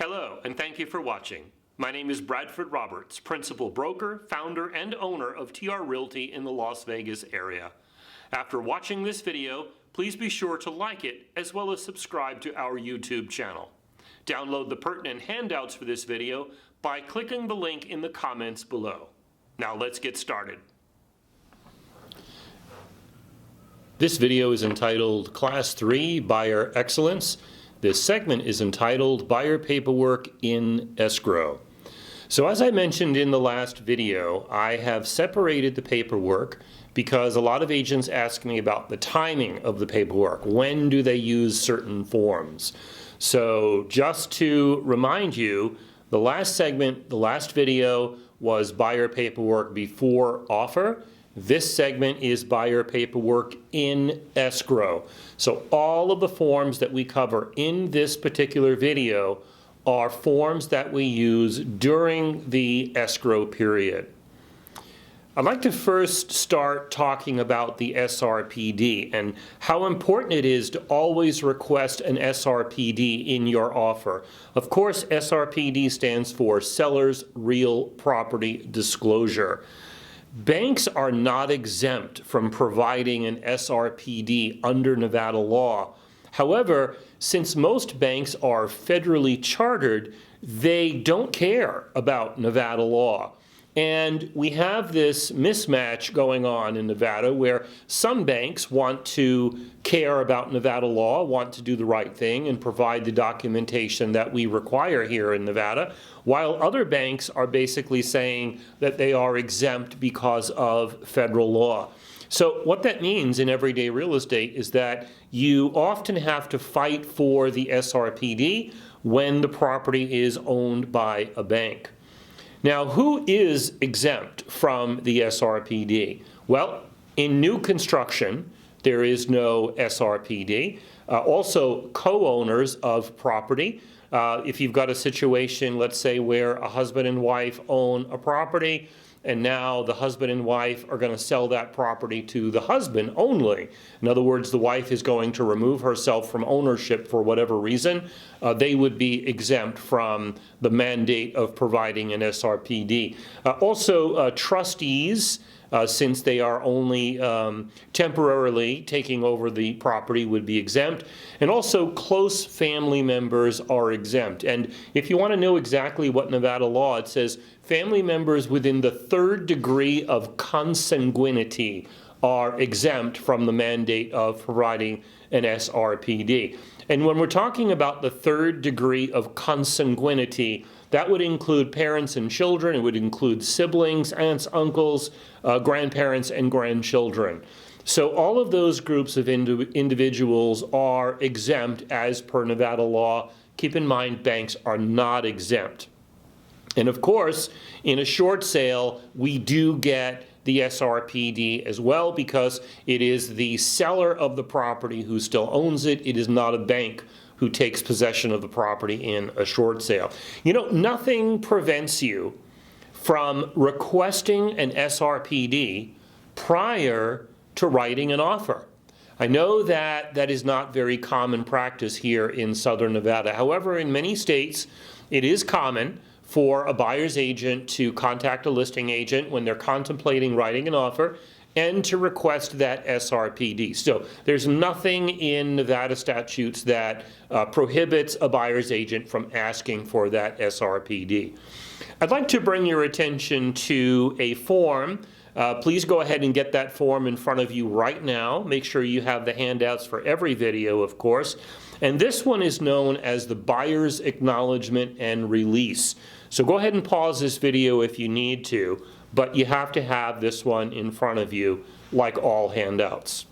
Hello, and thank you for watching. My name is Bradford Roberts, Principal Broker, Founder, and Owner of TR Realty in the Las Vegas area. After watching this video, please be sure to like it as well as subscribe to our YouTube channel. Download the pertinent handouts for this video by clicking the link in the comments below. Now let's get started. This video is entitled Class 3 Buyer Excellence. This segment is entitled Buyer Paperwork in Escrow. So as I mentioned in the last video, I have separated the paperwork because a lot of agents ask me about the timing of the paperwork. When do they use certain forms? So just to remind you, the last segment, the last video was buyer paperwork before offer. This segment is buyer paperwork in escrow. So all of the forms that we cover in this particular video are forms that we use during the escrow period. I'd like to first start talking about the SRPD and how important it is to always request an SRPD in your offer. Of course, SRPD stands for Seller's Real Property Disclosure. Banks are not exempt from providing an SRPD under Nevada law. However, since most banks are federally chartered, they don't care about Nevada law. And we have this mismatch going on in Nevada where some banks want to care about Nevada law, want to do the right thing and provide the documentation that we require here in Nevada, while other banks are basically saying that they are exempt because of federal law. So what that means in everyday real estate is that you often have to fight for the SRPD when the property is owned by a bank. Now, who is exempt from the SRPD? Well, in new construction, there is no SRPD. Also, co-owners of property. If you've got a situation, let's say, where a husband and wife own a property, and now the husband and wife are going to sell that property to the husband only. In other words, the wife is going to remove herself from ownership for whatever reason. They would be exempt from the mandate of providing an SRPD. Also, trustees, since they are only temporarily taking over the property, would be exempt. And also close family members are exempt. And if you want to know exactly what Nevada law, it says family members within the third degree of consanguinity are exempt from the mandate of providing an SRPD. And when we're talking about the third degree of consanguinity, that would include parents and children. It would include siblings, aunts, uncles, grandparents, and grandchildren. So all of those groups of individuals are exempt as per Nevada law. Keep in mind, banks are not exempt. And of course, in a short sale, we do get the SRPD as well because it is the seller of the property who still owns it. It is not a bank who takes possession of the property in a short sale. You know, nothing prevents you from requesting an SRPD prior to writing an offer. I know that that is not very common practice here in Southern Nevada. However, in many states, it is common for a buyer's agent to contact a listing agent when they're contemplating writing an offer and to request that SRPD. So there's nothing in Nevada statutes that prohibits a buyer's agent from asking for that SRPD. I'd like to bring your attention to a form. Please go ahead and get that form in front of you right now. Make sure you have the handouts for every video, of course. And this one is known as the Buyer's Acknowledgement and Release. So go ahead and pause this video if you need to, but you have to have this one in front of you like all handouts.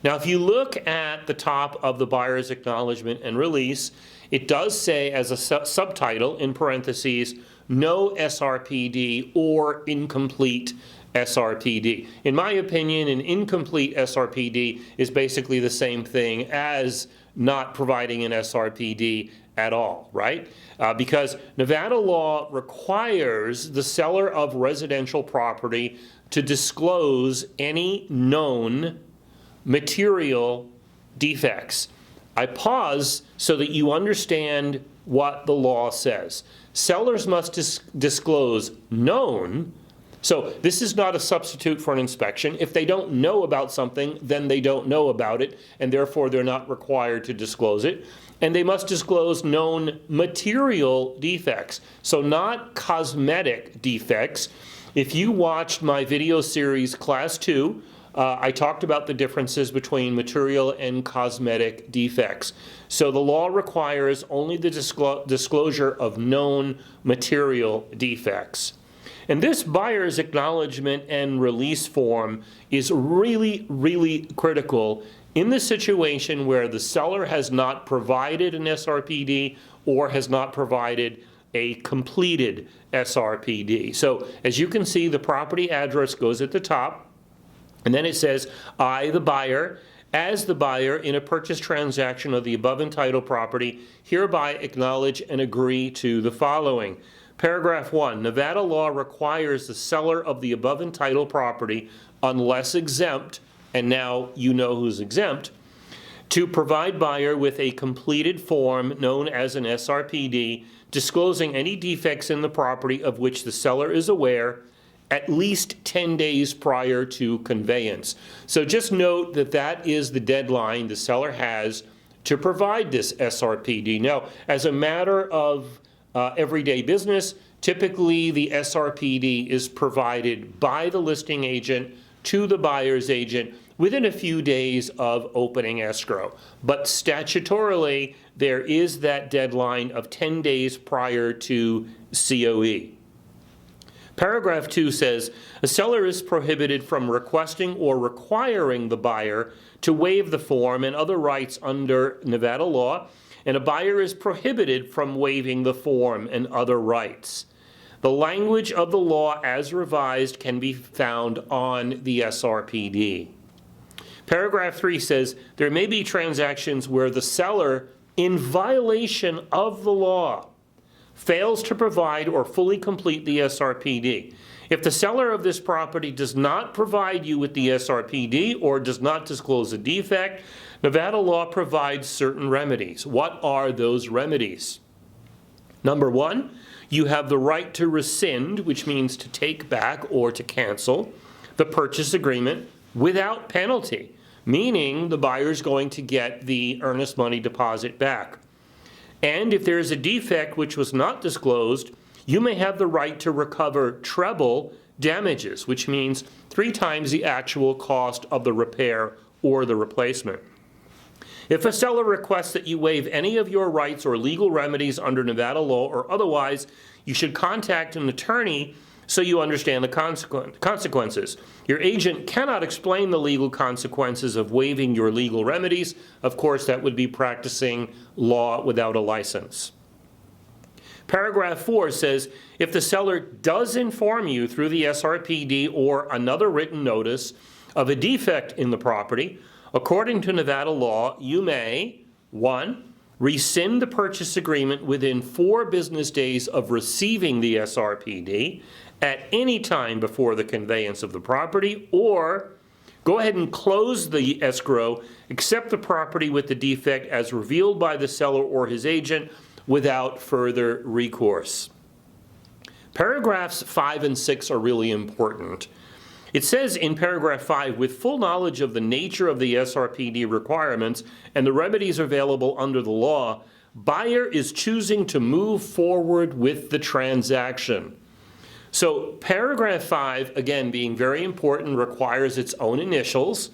Now, if you look at the top of the Buyer's Acknowledgement and Release, it does say as a subtitle in parentheses, no SRPD or incomplete SRPD. In my opinion, an incomplete SRPD is basically the same thing as not providing an SRPD at all, right? Because Nevada law requires the seller of residential property to disclose any known material defects. I pause so that you understand what the law says. Sellers must disclose known. So this is not a substitute for an inspection. If they don't know about something, then they don't know about it, and therefore they're not required to disclose it. And they must disclose known material defects, so not cosmetic defects. If you watched my video series Class 2, I talked about the differences between material and cosmetic defects. So the law requires only the disclosure of known material defects. And this buyer's acknowledgement and release form is really, really critical in the situation where the seller has not provided an SRPD or has not provided a completed SRPD. So as you can see, the property address goes at the top, and then it says, I, the buyer, as the buyer in a purchase transaction of the above entitled property, hereby acknowledge and agree to the following. Paragraph 1, Nevada law requires the seller of the above entitled property, unless exempt, and now you know who's exempt, to provide buyer with a completed form known as an SRPD, disclosing any defects in the property of which the seller is aware at least 10 days prior to conveyance. So just note that that is the deadline the seller has to provide this SRPD. Now, as a matter of everyday business, typically the SRPD is provided by the listing agent to the buyer's agent within a few days of opening escrow. But statutorily, there is that deadline of 10 days prior to COE. Paragraph 2 says, a seller is prohibited from requesting or requiring the buyer to waive the form and other rights under Nevada law, and a buyer is prohibited from waiving the form and other rights. The language of the law as revised can be found on the SRPD. Paragraph 3 says, there may be transactions where the seller, in violation of the law, fails to provide or fully complete the SRPD. If the seller of this property does not provide you with the SRPD or does not disclose a defect, Nevada law provides certain remedies. What are those remedies? Number 1, you have the right to rescind, which means to take back or to cancel the purchase agreement without penalty, meaning the buyer is going to get the earnest money deposit back. And if there is a defect which was not disclosed, you may have the right to recover treble damages, which means 3 times the actual cost of the repair or the replacement. If a seller requests that you waive any of your rights or legal remedies under Nevada law or otherwise, you should contact an attorney so you understand the consequences. Your agent cannot explain the legal consequences of waiving your legal remedies. Of course, that would be practicing law without a license. Paragraph 4 says, if the seller does inform you through the SRPD or another written notice of a defect in the property, according to Nevada law, you may, 1, rescind the purchase agreement within 4 business days of receiving the SRPD at any time before the conveyance of the property, or go ahead and close the escrow, accept the property with the defect as revealed by the seller or his agent without further recourse. Paragraphs 5 and 6 are really important. It says in paragraph 5, with full knowledge of the nature of the SRPD requirements and the remedies available under the law, buyer is choosing to move forward with the transaction. So paragraph 5, again, being very important, requires its own initials.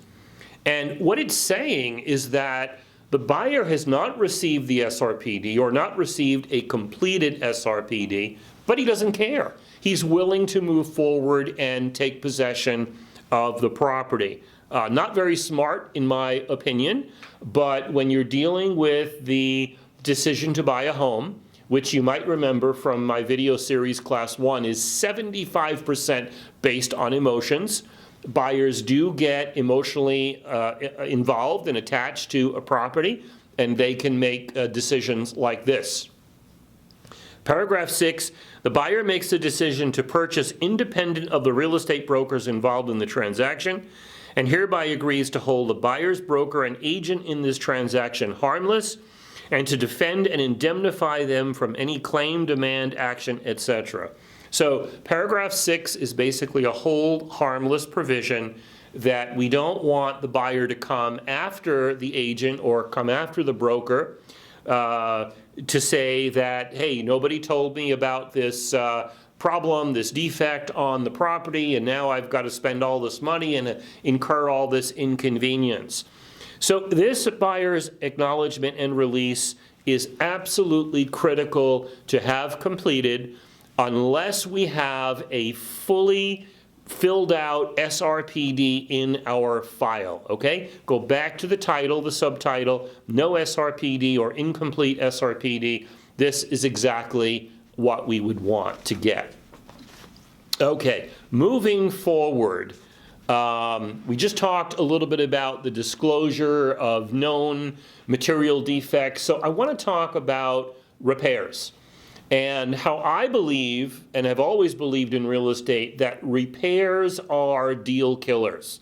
And what it's saying is that the buyer has not received the SRPD or not received a completed SRPD, but he doesn't care. He's willing to move forward and take possession of the property. Not very smart, in my opinion, but when you're dealing with the decision to buy a home, which you might remember from my video series Class 1 is 75% based on emotions. Buyers do get emotionally involved and attached to a property, and they can make decisions like this. Paragraph 6, the buyer makes the decision to purchase independent of the real estate brokers involved in the transaction, and hereby agrees to hold the buyer's broker and agent in this transaction harmless, and to defend and indemnify them from any claim, demand, action, etc. So paragraph 6 is basically a hold harmless provision that we don't want the buyer to come after the agent or come after the broker to say that, hey, nobody told me about this problem, this defect on the property, and now I've got to spend all this money and incur all this inconvenience. So this buyer's acknowledgement and release is absolutely critical to have completed unless we have a fully filled out SRPD in our file, okay? Go back to the title, the subtitle, no SRPD or incomplete SRPD. This is exactly what we would want to get. Okay, moving forward, we just talked a little bit about the disclosure of known material defects, so I want to talk about repairs and how I believe, and have always believed in real estate, that repairs are deal killers.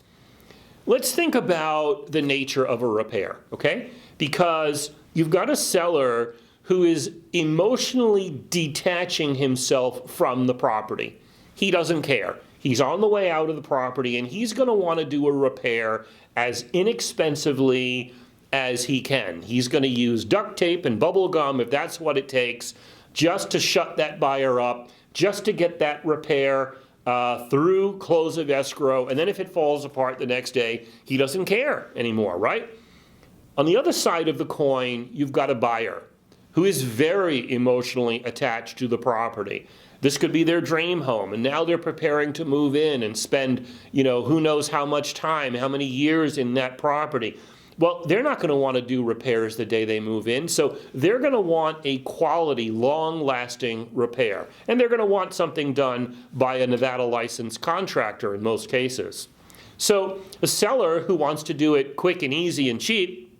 Let's think about the nature of a repair, okay? Because you've got a seller who is emotionally detaching himself from the property. He doesn't care. He's on the way out of the property, and he's going to want to do a repair as inexpensively as he can. He's going to use duct tape and bubble gum, if that's what it takes, just to shut that buyer up, just to get that repair through close of escrow, and then if it falls apart the next day, he doesn't care anymore, right? On the other side of the coin, you've got a buyer who is very emotionally attached to the property. This could be their dream home, and now they're preparing to move in and spend, who knows how much time, how many years in that property. Well, they're not going to want to do repairs the day they move in, so they're going to want a quality, long-lasting repair. And they're going to want something done by a Nevada licensed contractor in most cases. So a seller who wants to do it quick and easy and cheap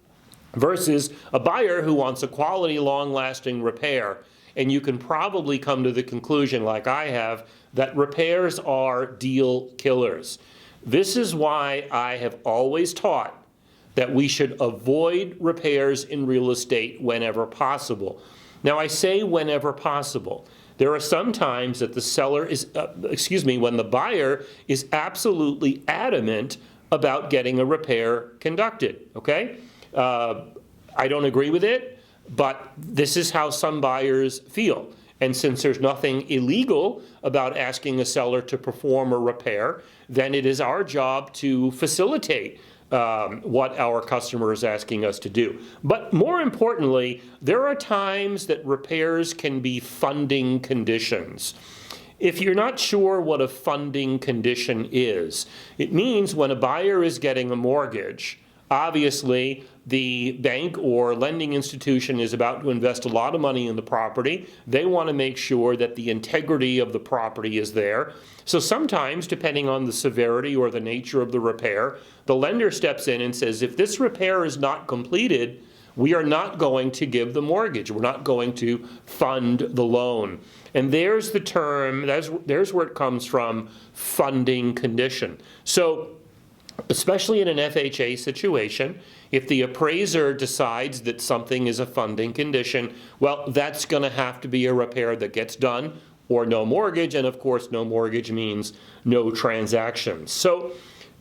versus a buyer who wants a quality, long-lasting repair. And you can probably come to the conclusion, like I have, that repairs are deal killers. This is why I have always taught that we should avoid repairs in real estate whenever possible. Now, I say whenever possible. There are some times that the seller is, when the buyer is absolutely adamant about getting a repair conducted, okay? I don't agree with it, but this is how some buyers feel. And since there's nothing illegal about asking a seller to perform a repair, then it is our job to facilitate what our customer is asking us to do. But more importantly, there are times that repairs can be funding conditions. If you're not sure what a funding condition is, it means when a buyer is getting a mortgage, obviously the bank or lending institution is about to invest a lot of money in the property. They want to make sure that the integrity of the property is there. So sometimes, depending on the severity or the nature of the repair, the lender steps in and says, if this repair is not completed, we are not going to give the mortgage. We're not going to fund the loan. And there's the term, there's where it comes from, funding condition. So especially in an FHA situation, if the appraiser decides that something is a funding condition, well, that's going to have to be a repair that gets done, or no mortgage, and of course no mortgage means no transactions. So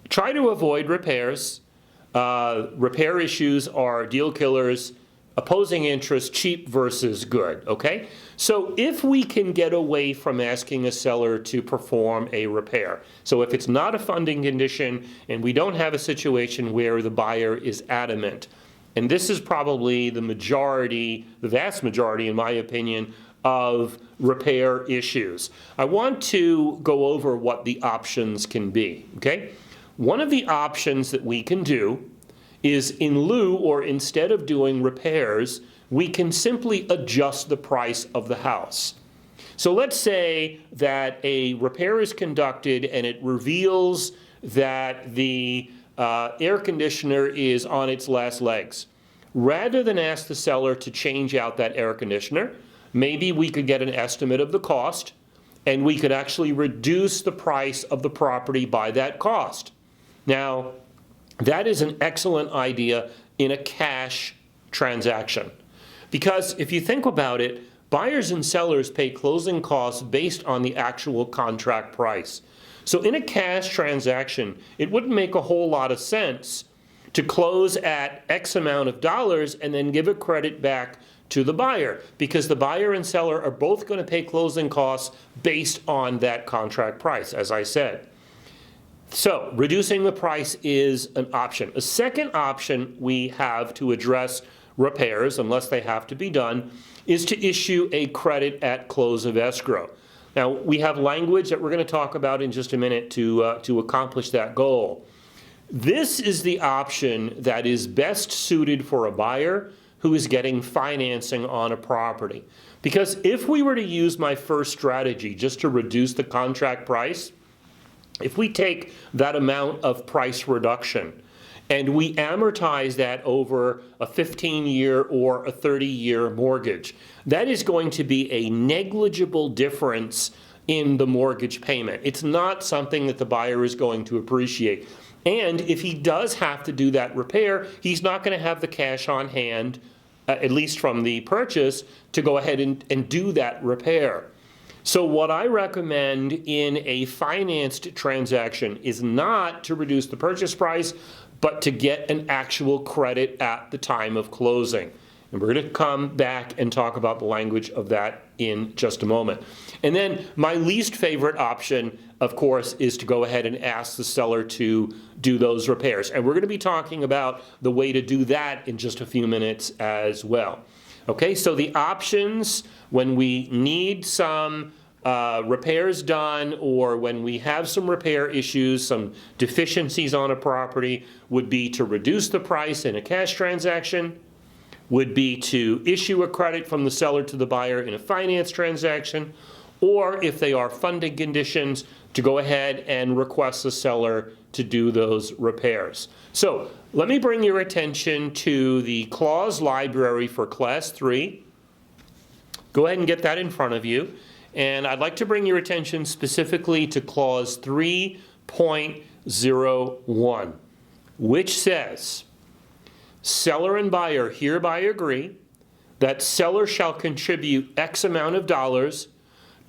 try to avoid repairs. Repair issues are deal killers. Opposing interest, cheap versus good, okay? So if we can get away from asking a seller to perform a repair, so if it's not a funding condition and we don't have a situation where the buyer is adamant, and this is probably the majority, the vast majority in my opinion, of repair issues, I want to go over what the options can be, okay? One of the options that we can do is in lieu or instead of doing repairs, we can simply adjust the price of the house. So let's say that a repair is conducted and it reveals that the air conditioner is on its last legs. Rather than ask the seller to change out that air conditioner, maybe we could get an estimate of the cost and we could actually reduce the price of the property by that cost. Now, that is an excellent idea in a cash transaction. Because if you think about it, buyers and sellers pay closing costs based on the actual contract price. So in a cash transaction, it wouldn't make a whole lot of sense to close at X amount of dollars and then give a credit back to the buyer, because the buyer and seller are both going to pay closing costs based on that contract price, as I said. So reducing the price is an option. A second option we have to address repairs, unless they have to be done, is to issue a credit at close of escrow. Now, we have language that we're going to talk about in just a minute to accomplish that goal. This is the option that is best suited for a buyer who is getting financing on a property. Because if we were to use my first strategy just to reduce the contract price, if we take that amount of price reduction and we amortize that over a 15-year or a 30-year mortgage, that is going to be a negligible difference in the mortgage payment. It's not something that the buyer is going to appreciate. And if he does have to do that repair, he's not going to have the cash on hand, at least from the purchase, to go ahead and do that repair. So what I recommend in a financed transaction is not to reduce the purchase price, but to get an actual credit at the time of closing. And we're going to come back and talk about the language of that in just a moment. And then my least favorite option, of course, is to go ahead and ask the seller to do those repairs. And we're going to be talking about the way to do that in just a few minutes as well. Okay, so the options when we need some repairs done, or when we have some repair issues, some deficiencies on a property, would be to reduce the price in a cash transaction, would be to issue a credit from the seller to the buyer in a finance transaction, or if they are funding conditions, to go ahead and request the seller to do those repairs. So let me bring your attention to the clause library for Class 3. Go ahead and get that in front of you. And I'd like to bring your attention specifically to Clause 3.01, which says, seller and buyer hereby agree that seller shall contribute X amount of dollars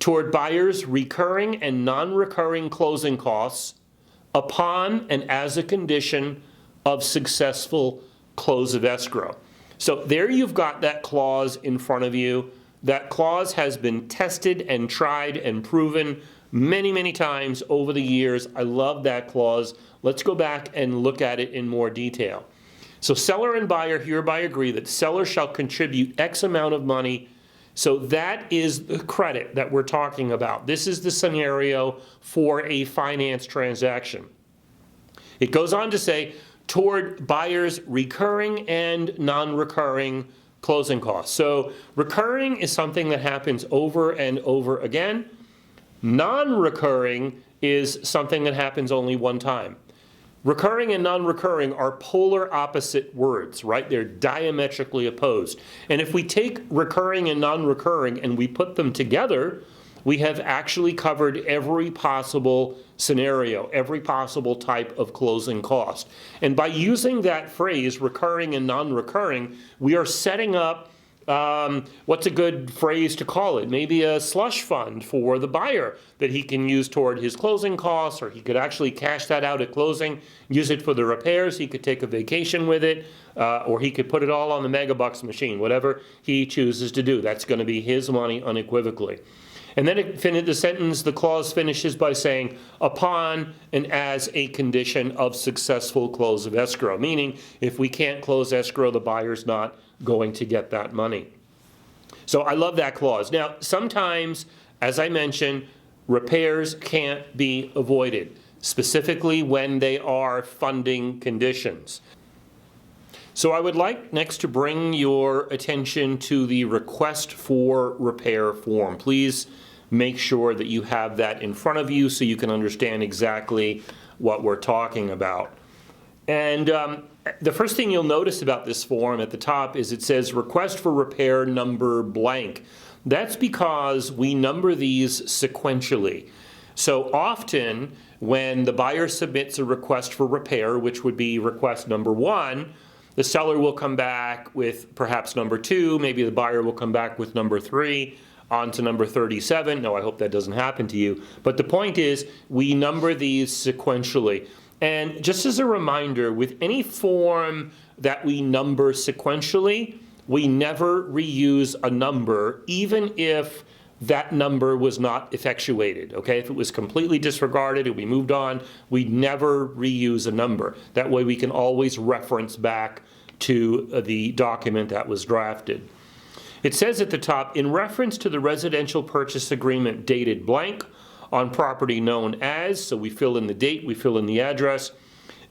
toward buyer's recurring and non-recurring closing costs upon and as a condition of successful close of escrow. So there you've got that clause in front of you. That clause has been tested and tried and proven many, many times over the years. I love that clause. Let's go back and look at it in more detail. So seller and buyer hereby agree that seller shall contribute X amount of money. So that is the credit that we're talking about. This is the scenario for a finance transaction. It goes on to say, toward buyer's recurring and non-recurring closing costs. So recurring is something that happens over and over again. Non-recurring is something that happens only one time. Recurring and non-recurring are polar opposite words, right? They're diametrically opposed. And if we take recurring and non-recurring and we put them together, we have actually covered every possible scenario, every possible type of closing cost. And by using that phrase, recurring and non-recurring, we are setting up, what's a good phrase to call it? Maybe a slush fund for the buyer that he can use toward his closing costs, or he could actually cash that out at closing, use it for the repairs, he could take a vacation with it, or he could put it all on the Megabucks machine, whatever he chooses to do. That's going to be his money unequivocally. And then the clause finishes by saying, upon and as a condition of successful close of escrow, meaning if we can't close escrow, the buyer's not going to get that money. So I love that clause. Now, sometimes, as I mentioned, repairs can't be avoided, specifically when they are funding conditions. So I would like next to bring your attention to the request for repair form. Please make sure that you have that in front of you so you can understand exactly what we're talking about. And the first thing you'll notice about this form at the top is it says request for repair number blank. That's because we number these sequentially. So often when the buyer submits a request for repair, which would be request number 1, The seller will come back with perhaps number 2, maybe the buyer will come back with number 3, on to number 37. No, I hope that doesn't happen to you. But the point is, we number these sequentially. And just as a reminder, with any form that we number sequentially, we never reuse a number, even if that number was not effectuated, okay? If it was completely disregarded and we moved on, we'd never reuse a number. That way we can always reference back to the document that was drafted. It says at the top, in reference to the residential purchase agreement dated blank on property known as, so we fill in the date, we fill in the address,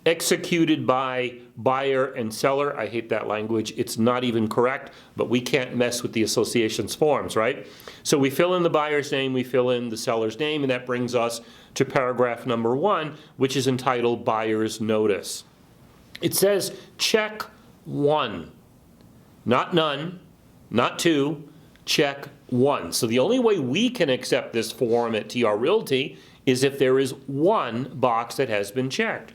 executed by buyer and seller. I hate that language. It's not even correct, but we can't mess with the association's forms, right? So we fill in the buyer's name, we fill in the seller's name, and that brings us to paragraph number 1, which is entitled Buyer's Notice. It says check 1, not none, not 2, check 1. So the only way we can accept this form at TR Realty is if there is one box that has been checked.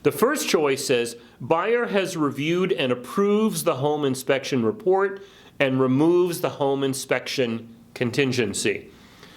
The first choice says, buyer has reviewed and approves the home inspection report and removes the home inspection contingency.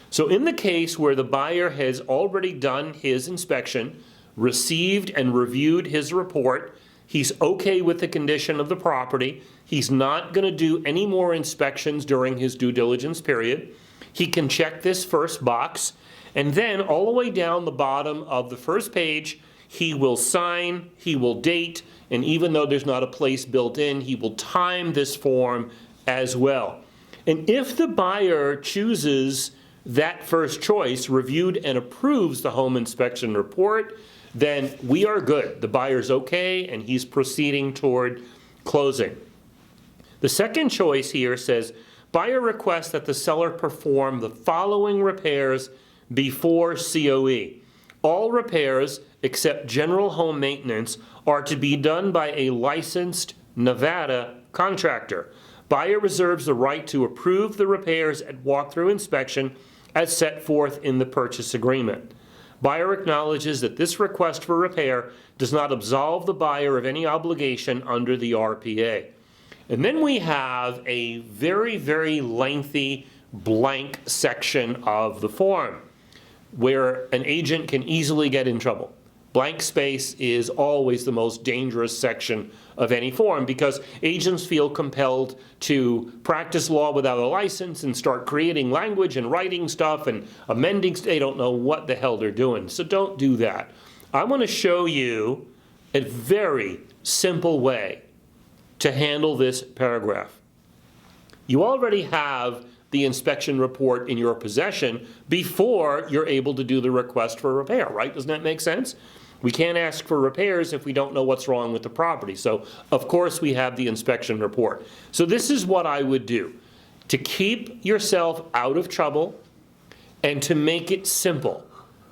So in the case where the buyer has already done his inspection, received and reviewed his report, he's okay with the condition of the property, he's not going to do any more inspections during his due diligence period, he can check this first box, and then all the way down the bottom of the first page, he will sign, he will date, and even though there's not a place built in, he will time this form as well. And if the buyer chooses that first choice, reviewed and approves the home inspection report, then we are good. The buyer's okay, and he's proceeding toward closing. The second choice here says, buyer requests that the seller perform the following repairs before COE. All repairs except general home maintenance are to be done by a licensed Nevada contractor. Buyer reserves the right to approve the repairs at walkthrough inspection as set forth in the purchase agreement. Buyer acknowledges that this request for repair does not absolve the buyer of any obligation under the RPA. And then we have a very, very lengthy blank section of the form where an agent can easily get in trouble. Blank space is always the most dangerous section of any form because agents feel compelled to practice law without a license and start creating language and writing stuff and amending. They don't know what the hell they're doing. So don't do that. I want to show you a very simple way to handle this paragraph. You already have the inspection report in your possession before you're able to do the request for repair, right? Doesn't that make sense? We can't ask for repairs if we don't know what's wrong with the property. So, of course, we have the inspection report. So this is what I would do to keep yourself out of trouble and to make it simple.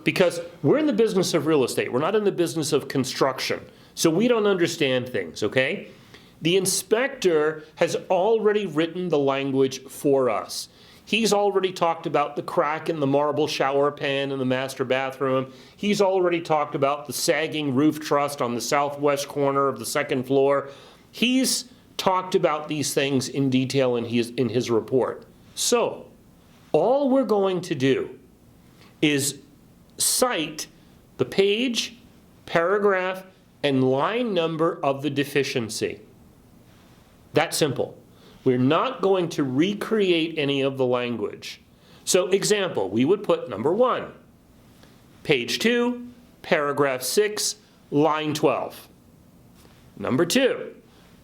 Because we're in the business of real estate. We're not in the business of construction. So we don't understand things, okay? The inspector has already written the language for us. He's already talked about the crack in the marble shower pan in the master bathroom. He's already talked about the sagging roof truss on the southwest corner of the second floor. He's talked about these things in detail in his report. So, all we're going to do is cite the page, paragraph, and line number of the deficiency. That simple. We're not going to recreate any of the language. So example, we would put number 1, page 2, paragraph 6, line 12. Number 2,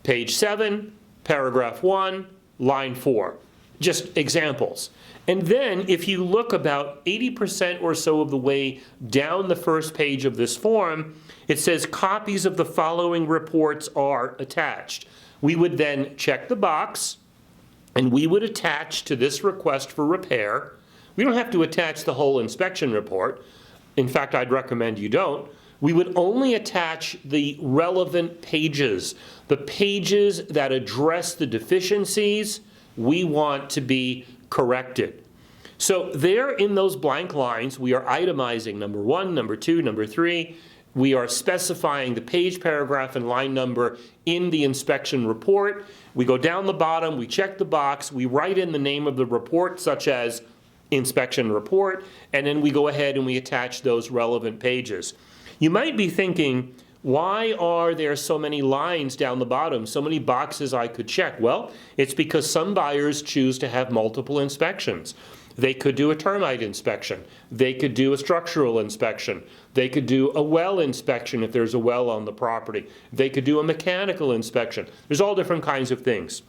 page 7, paragraph 1, line 4. Just examples. And then if you look about 80% or so of the way down the first page of this form, it says copies of the following reports are attached. We would then check the box, and we would attach to this request for repair. We don't have to attach the whole inspection report. In fact, I'd recommend you don't. We would only attach the relevant pages, the pages that address the deficiencies we want to be corrected. So there in those blank lines, we are itemizing number 1, number 2, number 3, We are specifying the page, paragraph, and line number in the inspection report. We go down the bottom, we check the box, we write in the name of the report, such as inspection report, and then we go ahead and we attach those relevant pages. You might be thinking, why are there so many lines down the bottom, so many boxes I could check? Well, it's because some buyers choose to have multiple inspections. They could do a termite inspection. They could do a structural inspection. They could do a well inspection if there's a well on the property. They could do a mechanical inspection. There's all different kinds of things.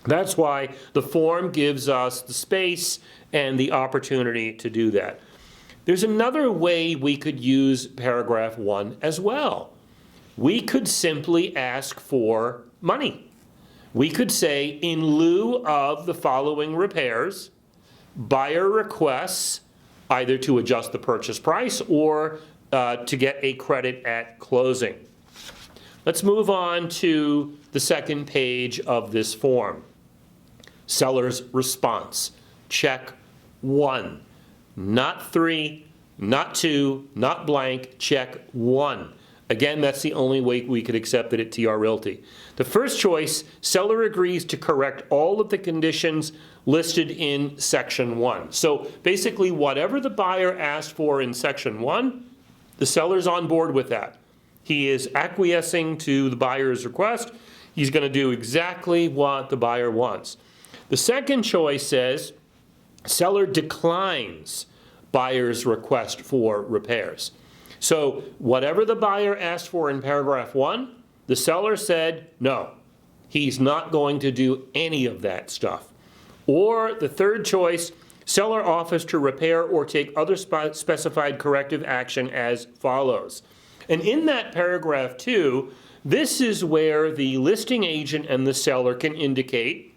That's why the form gives us the space and the opportunity to do that. There's another way we could use paragraph 1 as well. We could simply ask for money. We could say, in lieu of the following repairs, buyer requests either to adjust the purchase price or to get a credit at closing. Let's move on to the second page of this form. Seller's response. Check 1. Not 3, not 2, not blank, check 1. Again, that's the only way we could accept it at TR Realty. The first choice, seller agrees to correct all of the conditions listed in section 1. So basically, whatever the buyer asked for in section 1, the seller's on board with that. He is acquiescing to the buyer's request. He's going to do exactly what the buyer wants. The second choice says, seller declines buyer's request for repairs. So whatever the buyer asked for in paragraph 1, the seller said no. He's not going to do any of that stuff. Or the third choice, seller offers to repair or take other specified corrective action as follows. And in that paragraph 2, this is where the listing agent and the seller can indicate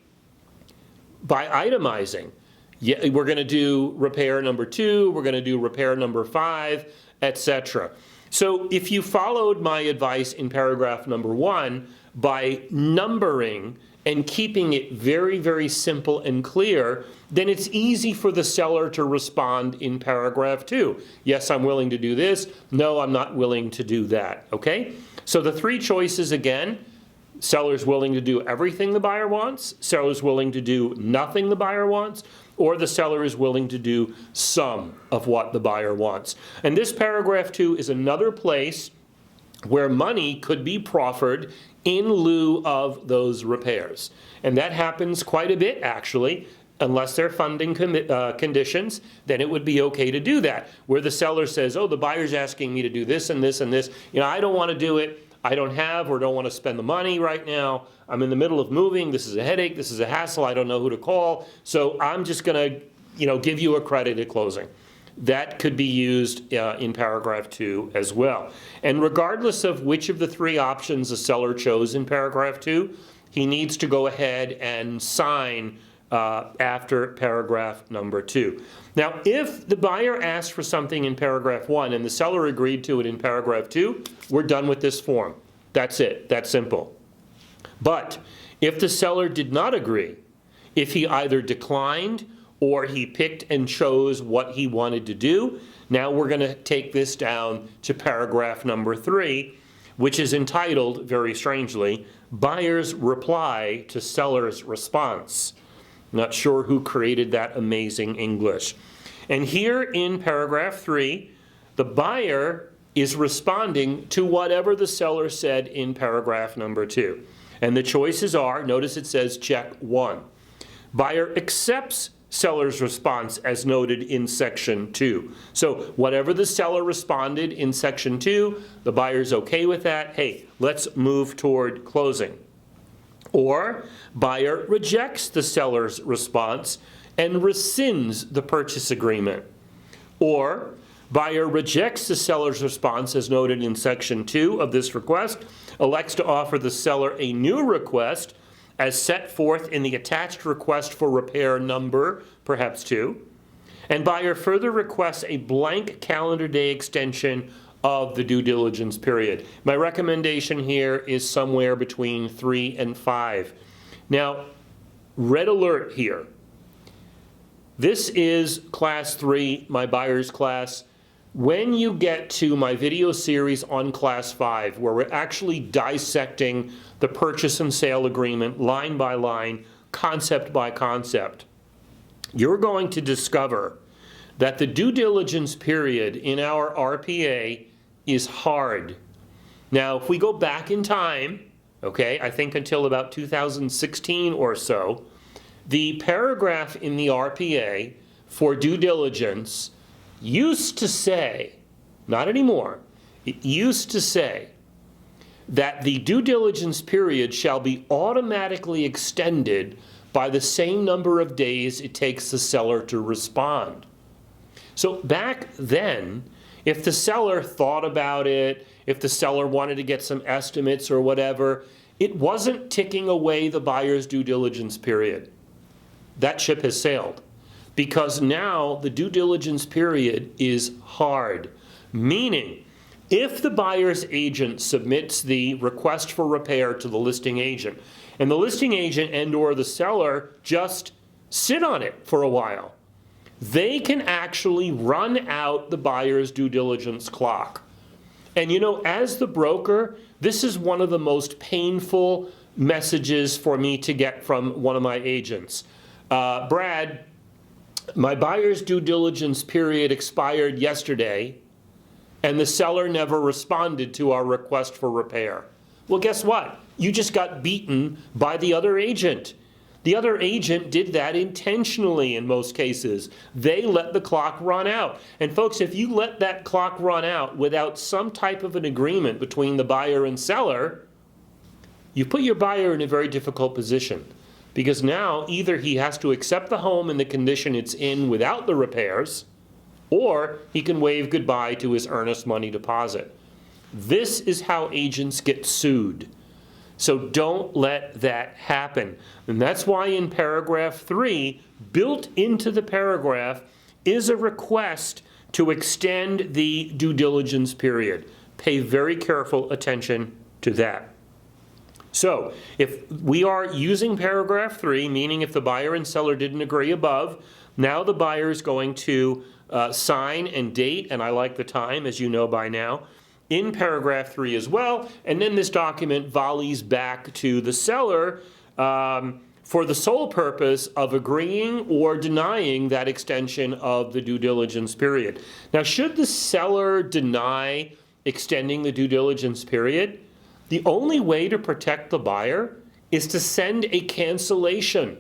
by itemizing. Yeah, we're going to do repair number 2, we're going to do repair number 5, etc. So if you followed my advice in paragraph number 1 by numbering and keeping it very, very simple and clear, then it's easy for the seller to respond in paragraph 2. Yes, I'm willing to do this. No, I'm not willing to do that. Okay? So the three choices again: seller's willing to do everything the buyer wants, seller's willing to do nothing the buyer wants, or the seller is willing to do some of what the buyer wants. And this paragraph 2 is another place where money could be proffered in lieu of those repairs. And that happens quite a bit, actually. Unless they're funding conditions, then it would be okay to do that. Where the seller says, oh, the buyer's asking me to do this and this and this. You know, I don't want to do it. I don't have or don't want to spend the money right now. I'm in the middle of moving. This is a headache. This is a hassle. I don't know who to call. So I'm just going to, give you a credit at closing. That could be used in paragraph 2 as well. And regardless of which of the three options the seller chose in paragraph 2, he needs to go ahead and sign after paragraph number 2. Now, if the buyer asked for something in paragraph 1 and the seller agreed to it in paragraph 2, we're done with this form. That's it. That's simple. But if the seller did not agree, if he either declined or he picked and chose what he wanted to do, now we're going to take this down to paragraph number 3, which is entitled, very strangely, Buyer's Reply to Seller's Response. Not sure who created that amazing English. And here in paragraph 3, the buyer is responding to whatever the seller said in paragraph number 2. And the choices are, notice it says check 1. Buyer accepts seller's response as noted in section 2. So whatever the seller responded in section 2, the buyer's okay with that. Hey, let's move toward closing. Or buyer rejects the seller's response and rescinds the purchase agreement. Or buyer rejects the seller's response as noted in section 2 of this request, elects to offer the seller a new request as set forth in the attached request for repair number, perhaps 2, and buyer further requests a blank calendar day extension of the due diligence period. My recommendation here is somewhere between 3 and 5. Now, red alert here. This is class 3, my buyer's class. when you get to my video series on Class 5, where we're actually dissecting the purchase and sale agreement line by line, concept by concept, you're going to discover that the due diligence period in our RPA is hard. Now, if we go back in time, okay, I think until about 2016 or so, the paragraph in the RPA for due diligence used to say, not anymore, it used to say that the due diligence period shall be automatically extended by the same number of days it takes the seller to respond. So back then, if the seller thought about it, if the seller wanted to get some estimates or whatever, it wasn't ticking away the buyer's due diligence period. That ship has sailed, because now the due diligence period is hard. Meaning, if the buyer's agent submits the request for repair to the listing agent, and the listing agent and or the seller just sit on it for a while, they can actually run out the buyer's due diligence clock. And you know, as the broker, this is one of the most painful messages for me to get from one of my agents. Brad, my buyer's due diligence period expired yesterday, and the seller never responded to our request for repair. Well, guess what? You just got beaten by the other agent. The other agent did that intentionally in most cases. They let the clock run out. And folks, if you let that clock run out without some type of an agreement between the buyer and seller, you put your buyer in a very difficult position. Because now either he has to accept the home in the condition it's in without the repairs, or he can wave goodbye to his earnest money deposit. This is how agents get sued. So don't let that happen. And that's why in paragraph 3, built into the paragraph, is a request to extend the due diligence period. Pay very careful attention to that. So if we are using paragraph 3, meaning if the buyer and seller didn't agree above, now the buyer is going to sign and date, and I like the time, as you know by now, in paragraph 3 as well, and then this document volleys back to the seller for the sole purpose of agreeing or denying that extension of the due diligence period. Now, should the seller deny extending the due diligence period, the only way to protect the buyer is to send a cancellation.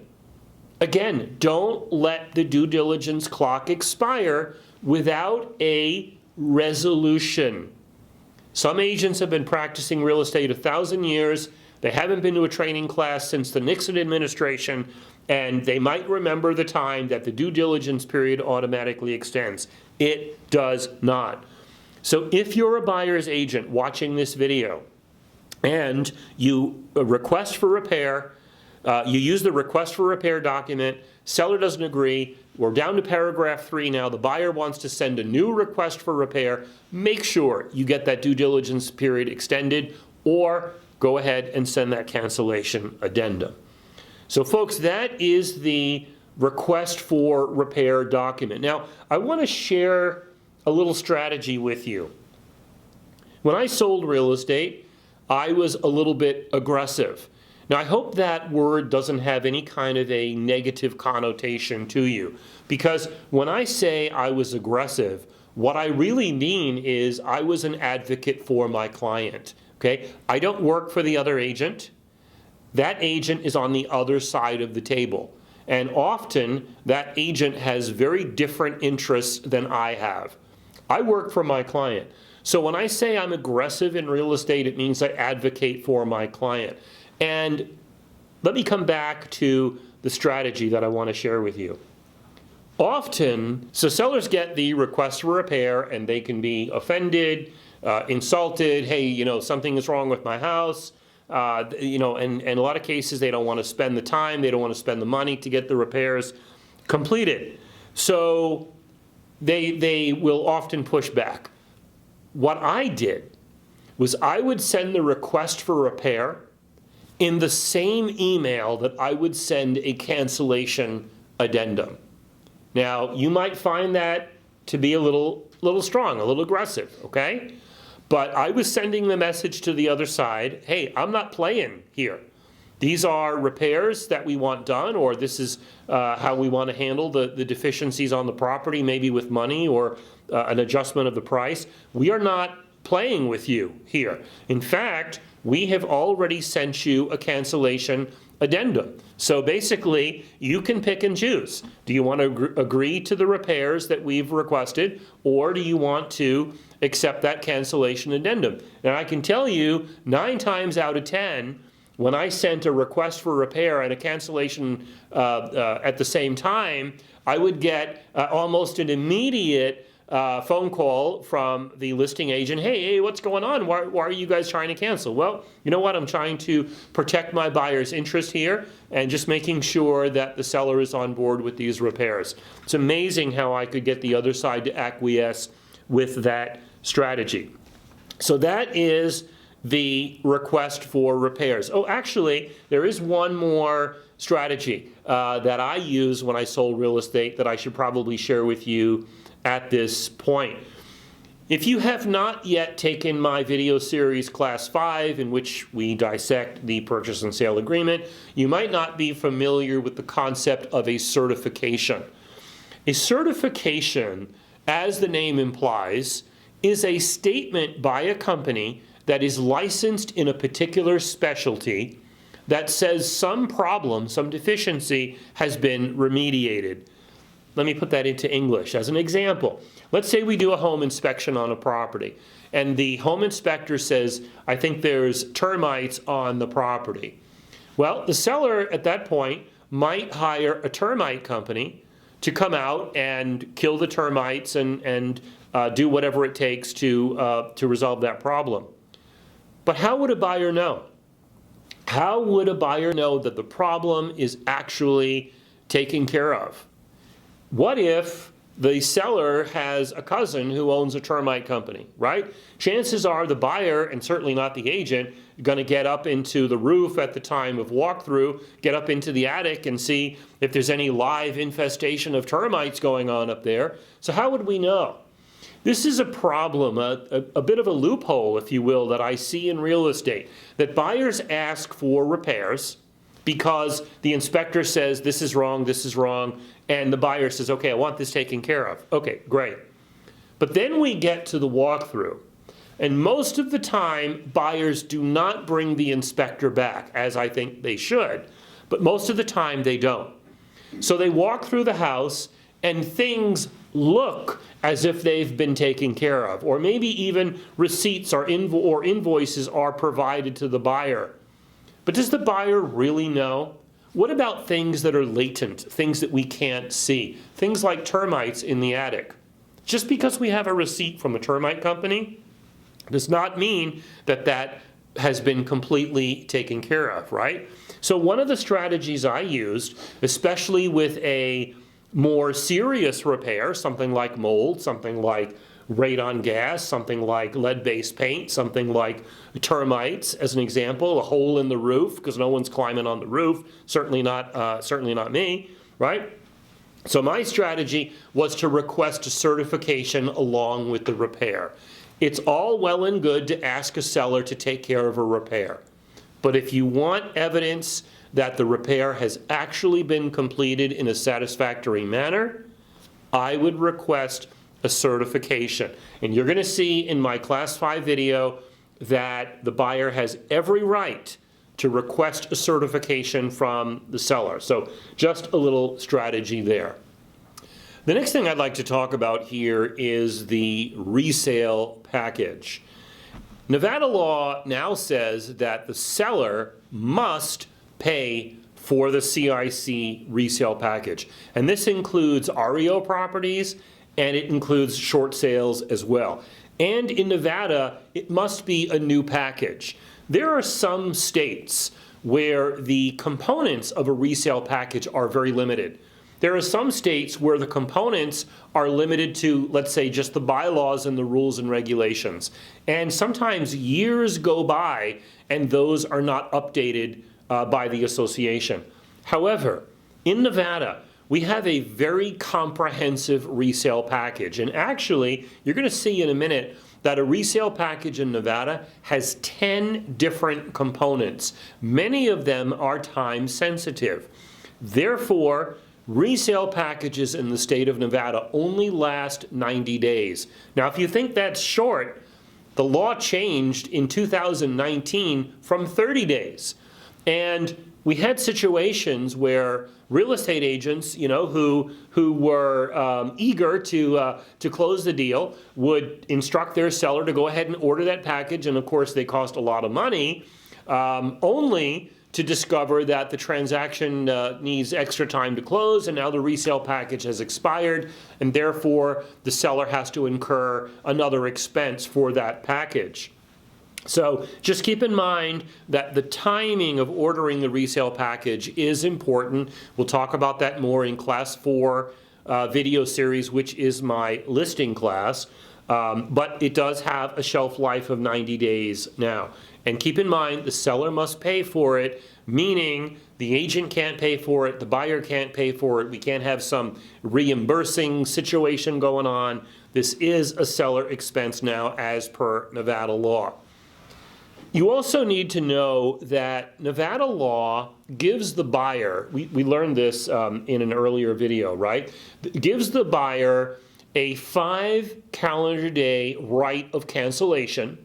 Again, don't let the due diligence clock expire without a resolution. Some agents have been practicing real estate 1,000 years. They haven't been to a training class since the Nixon administration, and they might remember the time that the due diligence period automatically extends. It does not. So if you're a buyer's agent watching this video and you request for repair, you use the request for repair document, seller doesn't agree, we're down to paragraph 3 now, the buyer wants to send a new request for repair, make sure you get that due diligence period extended, or go ahead and send that cancellation addendum. So folks, that is the request for repair document. Now, I want to share a little strategy with you. When I sold real estate, I was a little bit aggressive. Now, I hope that word doesn't have any kind of a negative connotation to you, because when I say I was aggressive, what I really mean is I was an advocate for my client, okay? I don't work for the other agent. That agent is on the other side of the table, and often that agent has very different interests than I have. I work for my client. So when I say I'm aggressive in real estate, it means I advocate for my client. And let me come back to the strategy that I want to share with you. Often, so sellers get the request for repair and they can be offended, insulted, hey, you know, something is wrong with my house. You know, and in a lot of cases they don't want to spend the time, they don't want to spend the money to get the repairs completed. So they will often push back. What I did was I would send the request for repair in the same email that I would send a cancellation addendum. Now, you might find that to be a little strong, a little aggressive, okay? But I was sending the message to the other side, hey, I'm not playing here. These are repairs that we want done, or this is how we want to handle the deficiencies on the property, maybe with money or an adjustment of the price. We are not playing with you here. In fact, we have already sent you a cancellation addendum. So basically, you can pick and choose. Do you want to agree to the repairs that we've requested, or do you want to accept that cancellation addendum? And I can tell you, 9 times out of 10, when I sent a request for repair and a cancellation at the same time, I would get almost an immediate phone call from the listing agent. Hey, what's going on? Why are you guys trying to cancel? Well, you know what? I'm trying to protect my buyer's interest here and just making sure that the seller is on board with these repairs. It's amazing how I could get the other side to acquiesce with that strategy. So that is the request for repairs. Oh, actually, there is one more strategy that I use when I sold real estate that I should probably share with you at this point. If you have not yet taken my video series Class 5, in which we dissect the purchase and sale agreement, you might not be familiar with the concept of a certification. A certification, as the name implies, is a statement by a company that is licensed in a particular specialty that says some problem, some deficiency has been remediated. Let me put that into English as an example. Let's say we do a home inspection on a property, and the home inspector says, I think there's termites on the property. Well, the seller at that point might hire a termite company to come out and kill the termites and do whatever it takes to resolve that problem. But how would a buyer know? How would a buyer know that the problem is actually taken care of? What if the seller has a cousin who owns a termite company, right? Chances are the buyer, and certainly not the agent, going to get up into the roof at the time of walkthrough, get up into the attic and see if there's any live infestation of termites going on up there. So how would we know? This is a problem, a bit of a loophole, if you will, that I see in real estate, that buyers ask for repairs because the inspector says this is wrong, and the buyer says, okay, I want this taken care of. Okay, great. But then we get to the walkthrough, and most of the time, buyers do not bring the inspector back, as I think they should, but most of the time they don't. So they walk through the house, and things look as if they've been taken care of, or maybe even receipts or invoices are provided to the buyer. But does the buyer really know? What about things that are latent, things that we can't see? Things like termites in the attic. Just because we have a receipt from a termite company does not mean that that has been completely taken care of, right? So one of the strategies I used, especially with a more serious repair, something like mold, something like radon gas, something like lead-based paint, something like termites, as an example, a hole in the roof, because no one's climbing on the roof, certainly not me, right? So my strategy was to request a certification along with the repair. It's all well and good to ask a seller to take care of a repair, but if you want evidence that the repair has actually been completed in a satisfactory manner, I would request a certification. And you're going to see in my Class 5 video that the buyer has every right to request a certification from the seller. So just a little strategy there. The next thing I'd like to talk about here is the resale package. Nevada law now says that the seller must pay for the CIC resale package. And this includes REO properties, and it includes short sales as well. And in Nevada, it must be a new package. There are some states where the components of a resale package are very limited. There are some states where the components are limited to, let's say, just the bylaws and the rules and regulations. And sometimes years go by and those are not updated by the association. However, in Nevada, we have a very comprehensive resale package. And actually, you're going to see in a minute that a resale package in Nevada has 10 different components. Many of them are time sensitive. Therefore, resale packages in the state of Nevada only last 90 days. Now, if you think that's short, the law changed in 2019 from 30 days. And we had situations where real estate agents, who were eager to close the deal, would instruct their seller to go ahead and order that package, and of course they cost a lot of money, only to discover that the transaction needs extra time to close, and now the resale package has expired, and therefore the seller has to incur another expense for that package. So just keep in mind that the timing of ordering the resale package is important. We'll talk about that more in Class 4 video series, which is my listing class. But it does have a shelf life of 90 days now. And keep in mind, the seller must pay for it, meaning the agent can't pay for it, the buyer can't pay for it, we can't have some reimbursing situation going on. This is a seller expense now as per Nevada law. You also need to know that Nevada law gives the buyer, we learned this in an earlier video, right? Gives the buyer a 5 calendar day right of cancellation,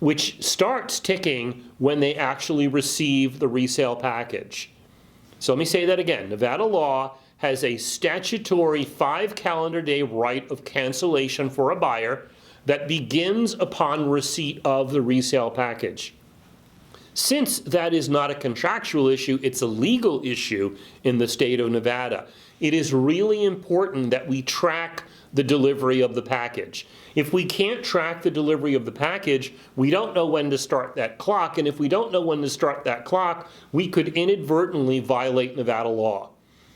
which starts ticking when they actually receive the resale package. So let me say that again. Nevada law has a statutory 5 calendar day right of cancellation for a buyer that begins upon receipt of the resale package. Since that is not a contractual issue, it's a legal issue in the state of Nevada. It is really important that we track the delivery of the package. If we can't track the delivery of the package, we don't know when to start that clock, and if we don't know when to start that clock, we could inadvertently violate Nevada law.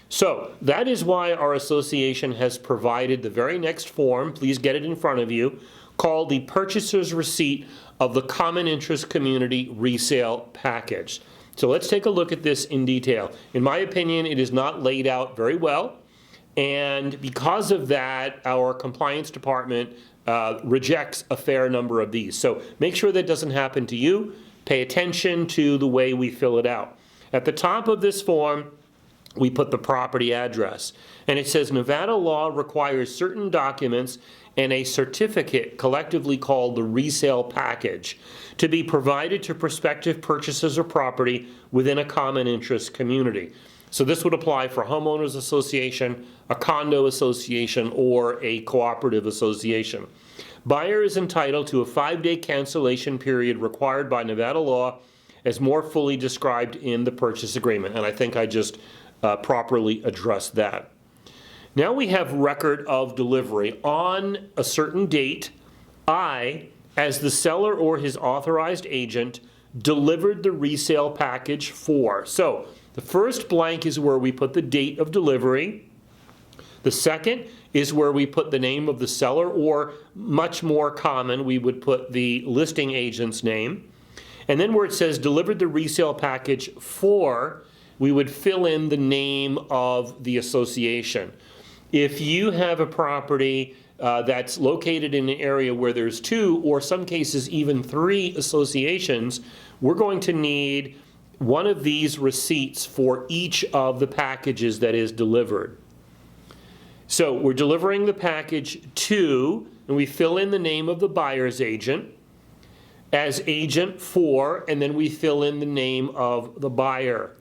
So that is why our association has provided the very next form, please get it in front of you, called the Purchaser's Receipt of the Common Interest Community Resale Package. So let's take a look at this in detail. In my opinion, it is not laid out very well, and because of that, our compliance department rejects a fair number of these. So make sure that doesn't happen to you. Pay attention to the way we fill it out. At the top of this form, we put the property address. And it says Nevada law requires certain documents and a certificate, collectively called the resale package, to be provided to prospective purchasers of property within a common interest community. So this would apply for homeowners association, a condo association, or a cooperative association. Buyer is entitled to a 5-day cancellation period required by Nevada law as more fully described in the purchase agreement. And I think I just properly addressed that. Now we have record of delivery. On a certain date, I, as the seller or his authorized agent, delivered the resale package for. So the first blank is where we put the date of delivery. The second is where we put the name of the seller, or much more common, we would put the listing agent's name. And then where it says delivered the resale package for, we would fill in the name of the association. If you have a property that's located in an area where there's 2, or some cases even 3 associations, we're going to need one of these receipts for each of the packages that is delivered. So we're delivering the package to, and we fill in the name of the buyer's agent as agent for, and then we fill in the name of the buyer.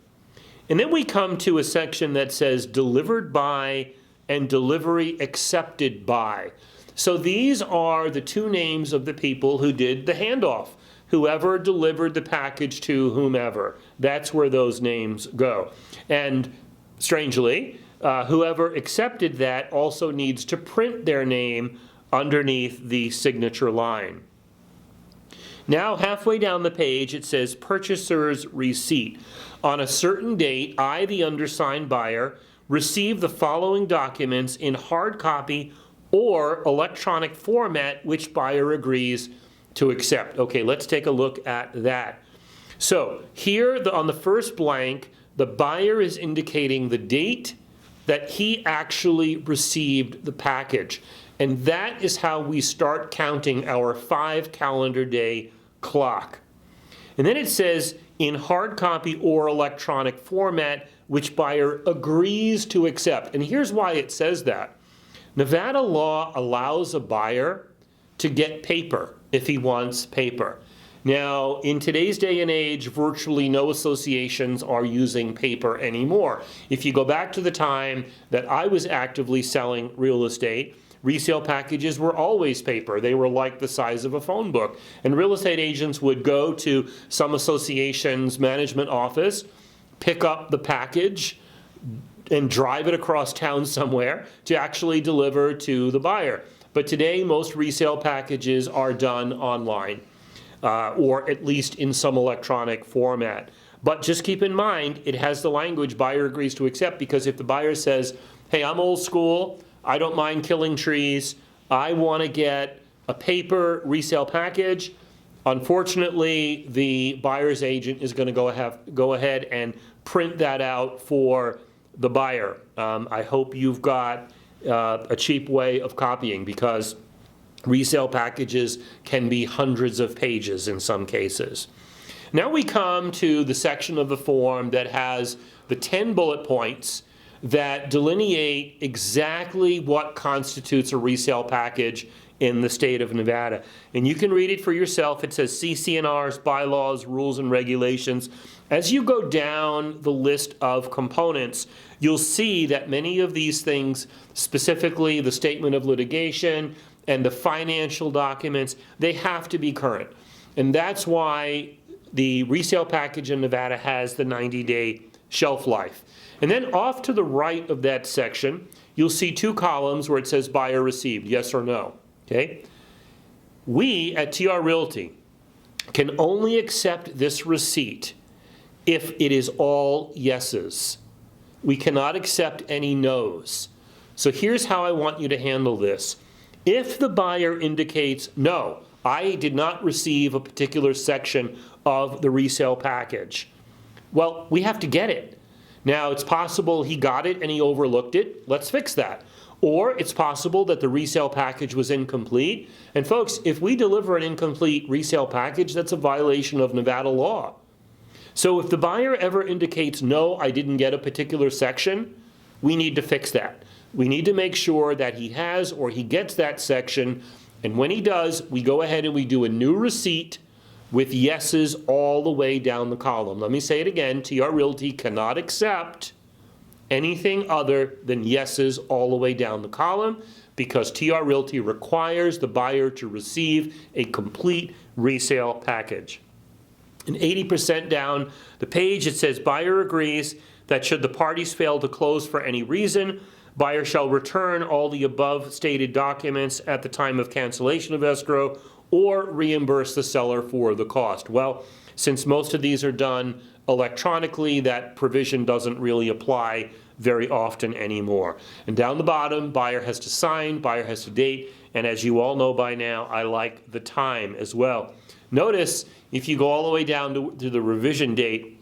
And then we come to a section that says delivered by and delivery accepted by. So these are the 2 names of the people who did the handoff. Whoever delivered the package to whomever. That's where those names go. And strangely, whoever accepted that also needs to print their name underneath the signature line. Now, halfway down the page, it says Purchaser's Receipt. On a certain date, I, the undersigned buyer, receive the following documents in hard copy or electronic format which buyer agrees to accept. Okay, let's take a look at that. So here on the first blank, the buyer is indicating the date that he actually received the package. And that is how we start counting our 5 calendar day clock. And then it says, in hard copy or electronic format, which buyer agrees to accept. And here's why it says that. Nevada law allows a buyer to get paper if he wants paper. Now, in today's day and age, virtually no associations are using paper anymore. If you go back to the time that I was actively selling real estate, resale packages were always paper. They were like the size of a phone book. And real estate agents would go to some association's management office, pick up the package, and drive it across town somewhere to actually deliver to the buyer. But today, most resale packages are done online, or at least in some electronic format. But just keep in mind, it has the language buyer agrees to accept, because if the buyer says, hey, I'm old school, I don't mind killing trees, I want to get a paper resale package, unfortunately, the buyer's agent is going to go ahead and print that out for the buyer. I hope you've got a cheap way of copying, because resale packages can be hundreds of pages in some cases. Now we come to the section of the form that has the 10 bullet points that delineate exactly what constitutes a resale package in the state of Nevada. And you can read it for yourself. It says CC&Rs, bylaws, rules, and regulations. As you go down the list of components, you'll see that many of these things, specifically the statement of litigation and the financial documents, they have to be current. And that's why the resale package in Nevada has the 90-day shelf life. And then off to the right of that section, you'll see 2 columns where it says buyer received, yes or no. Okay? We at TR Realty can only accept this receipt if it is all yeses. We cannot accept any no's. So here's how I want you to handle this. If the buyer indicates, no, I did not receive a particular section of the resale package, well, we have to get it. Now, it's possible he got it and he overlooked it. Let's fix that. Or it's possible that the resale package was incomplete. And folks, if we deliver an incomplete resale package, that's a violation of Nevada law. So if the buyer ever indicates, no, I didn't get a particular section, we need to fix that. We need to make sure that he has or he gets that section. And when he does, we go ahead and we do a new receipt with yeses all the way down the column. Let me say it again. TR Realty cannot accept anything other than yeses all the way down the column, because TR Realty requires the buyer to receive a complete resale package. And 80% down the page, it says buyer agrees that should the parties fail to close for any reason, buyer shall return all the above stated documents at the time of cancellation of escrow or reimburse the seller for the cost. Well, since most of these are done electronically, that provision doesn't really apply very often anymore. And down the bottom, buyer has to sign, buyer has to date, and as you all know by now, I like the time as well. Notice, if you go all the way down to the revision date,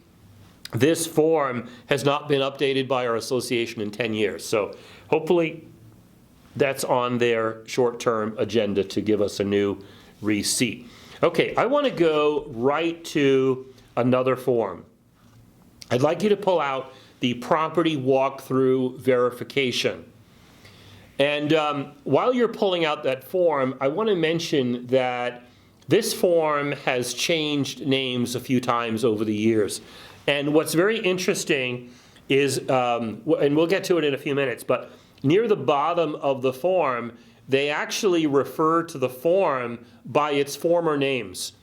this form has not been updated by our association in 10 years. So hopefully that's on their short-term agenda to give us a new receipt. Okay, I want to go right to another form. I'd like you to pull out the property walkthrough verification. And while you're pulling out that form, I want to mention that this form has changed names a few times over the years. And what's very interesting is, and we'll get to it in a few minutes, but near the bottom of the form, they actually refer to the form by its former names.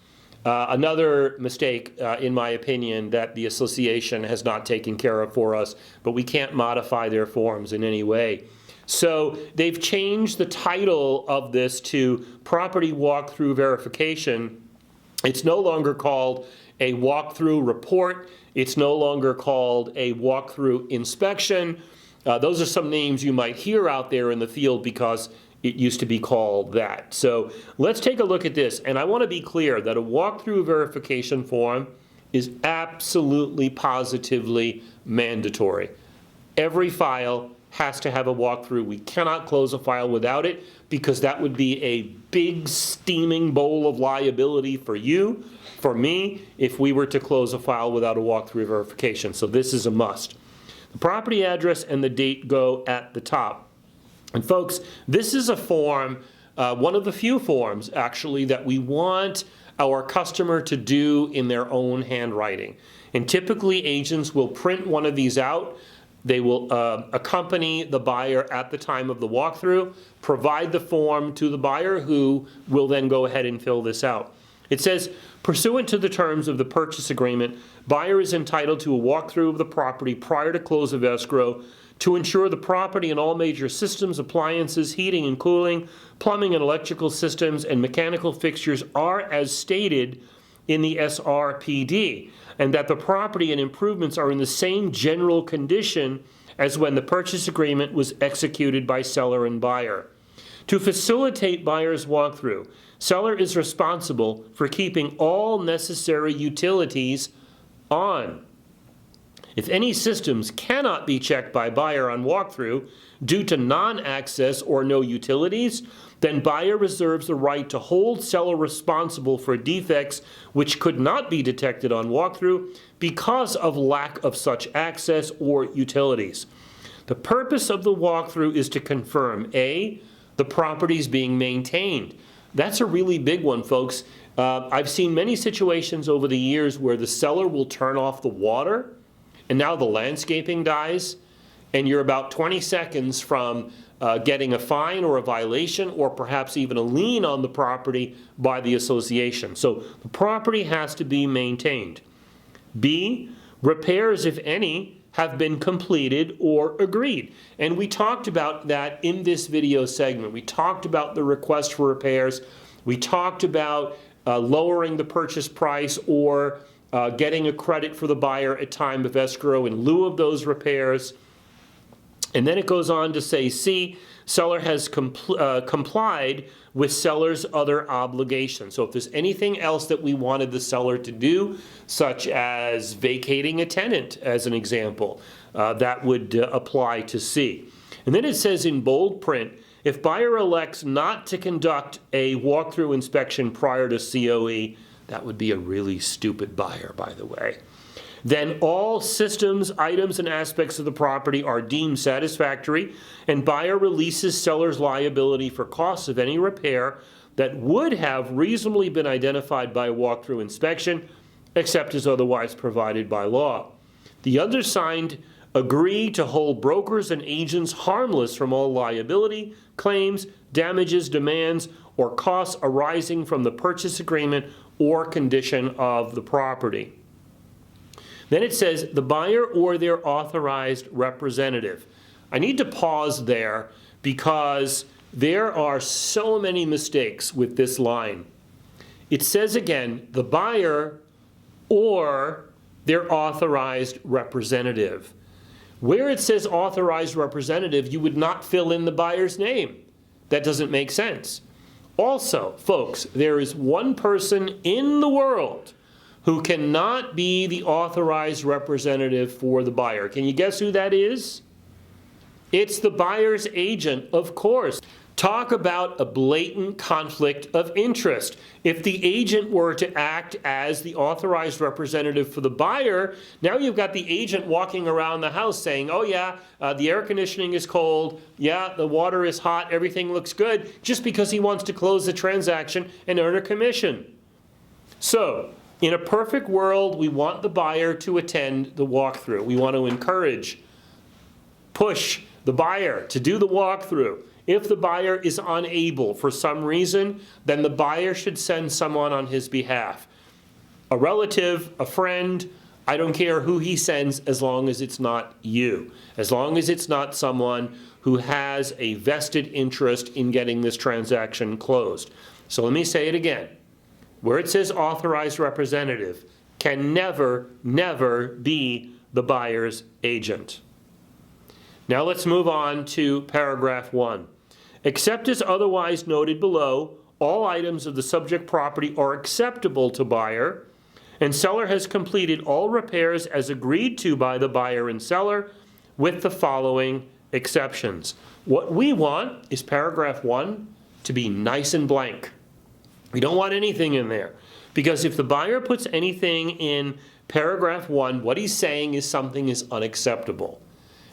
Another mistake, in my opinion, that the association has not taken care of for us, but we can't modify their forms in any way. So they've changed the title of this to Property Walkthrough Verification. It's no longer called a walkthrough report. It's no longer called a walkthrough inspection. Those are some names you might hear out there in the field because it used to be called that. So let's take a look at this. And I want to be clear that a walkthrough verification form is absolutely, positively mandatory. Every file has to have a walkthrough. We cannot close a file without it because that would be a big steaming bowl of liability for you, for me, if we were to close a file without a walkthrough verification. So this is a must. The property address and the date go at the top. And folks, this is a form, one of the few forms actually that we want our customer to do in their own handwriting. And typically agents will print one of these out. They will accompany the buyer at the time of the walkthrough, provide the form to the buyer who will then go ahead and fill this out. It says, pursuant to the terms of the purchase agreement, buyer is entitled to a walkthrough of the property prior to close of escrow to ensure the property and all major systems, appliances, heating and cooling, plumbing and electrical systems, and mechanical fixtures are as stated in the SRPD, and that the property and improvements are in the same general condition as when the purchase agreement was executed by seller and buyer. To facilitate buyer's walkthrough, seller is responsible for keeping all necessary utilities on. If any systems cannot be checked by buyer on walkthrough due to non-access or no utilities, then buyer reserves the right to hold seller responsible for defects which could not be detected on walkthrough because of lack of such access or utilities. The purpose of the walkthrough is to confirm A, the property is being maintained. That's a really big one, folks. I've seen many situations over the years where the seller will turn off the water and now the landscaping dies, and you're about 20 seconds from getting a fine or a violation or perhaps even a lien on the property by the association. So the property has to be maintained. B, repairs, if any, have been completed or agreed. And we talked about that in this video segment. We talked about the request for repairs. We talked about lowering the purchase price or getting a credit for the buyer at time of escrow in lieu of those repairs. And then it goes on to say, C, seller has complied with seller's other obligations. So if there's anything else that we wanted the seller to do, such as vacating a tenant, as an example, that would apply to C. And then it says in bold print, if buyer elects not to conduct a walkthrough inspection prior to COE, that would be a really stupid buyer, by the way, then all systems, items, and aspects of the property are deemed satisfactory, and buyer releases seller's liability for costs of any repair that would have reasonably been identified by a walkthrough inspection, except as otherwise provided by law. The undersigned agree to hold brokers and agents harmless from all liability, claims, damages, demands, or costs arising from the purchase agreement or condition of the property. Then it says, the buyer or their authorized representative. I need to pause there because there are so many mistakes with this line. It says again, the buyer or their authorized representative. Where it says authorized representative, you would not fill in the buyer's name. That doesn't make sense. Also, folks, there is one person in the world who cannot be the authorized representative for the buyer. Can you guess who that is? It's the buyer's agent, of course. Talk about a blatant conflict of interest. If the agent were to act as the authorized representative for the buyer, now you've got the agent walking around the house saying, oh yeah, the air conditioning is cold, yeah, the water is hot, everything looks good, just because he wants to close the transaction and earn a commission. So, in a perfect world, we want the buyer to attend the walkthrough. We want to encourage, push the buyer to do the walkthrough. If the buyer is unable for some reason, then the buyer should send someone on his behalf. A relative, a friend, I don't care who he sends as long as it's not you. As long as it's not someone who has a vested interest in getting this transaction closed. So let me say it again. Where it says authorized representative can never, never be the buyer's agent. Now let's move on to paragraph 1. Except as otherwise noted below, all items of the subject property are acceptable to buyer, and seller has completed all repairs as agreed to by the buyer and seller with the following exceptions. What we want is paragraph 1 to be nice and blank. We don't want anything in there, because if the buyer puts anything in paragraph 1, what he's saying is something is unacceptable.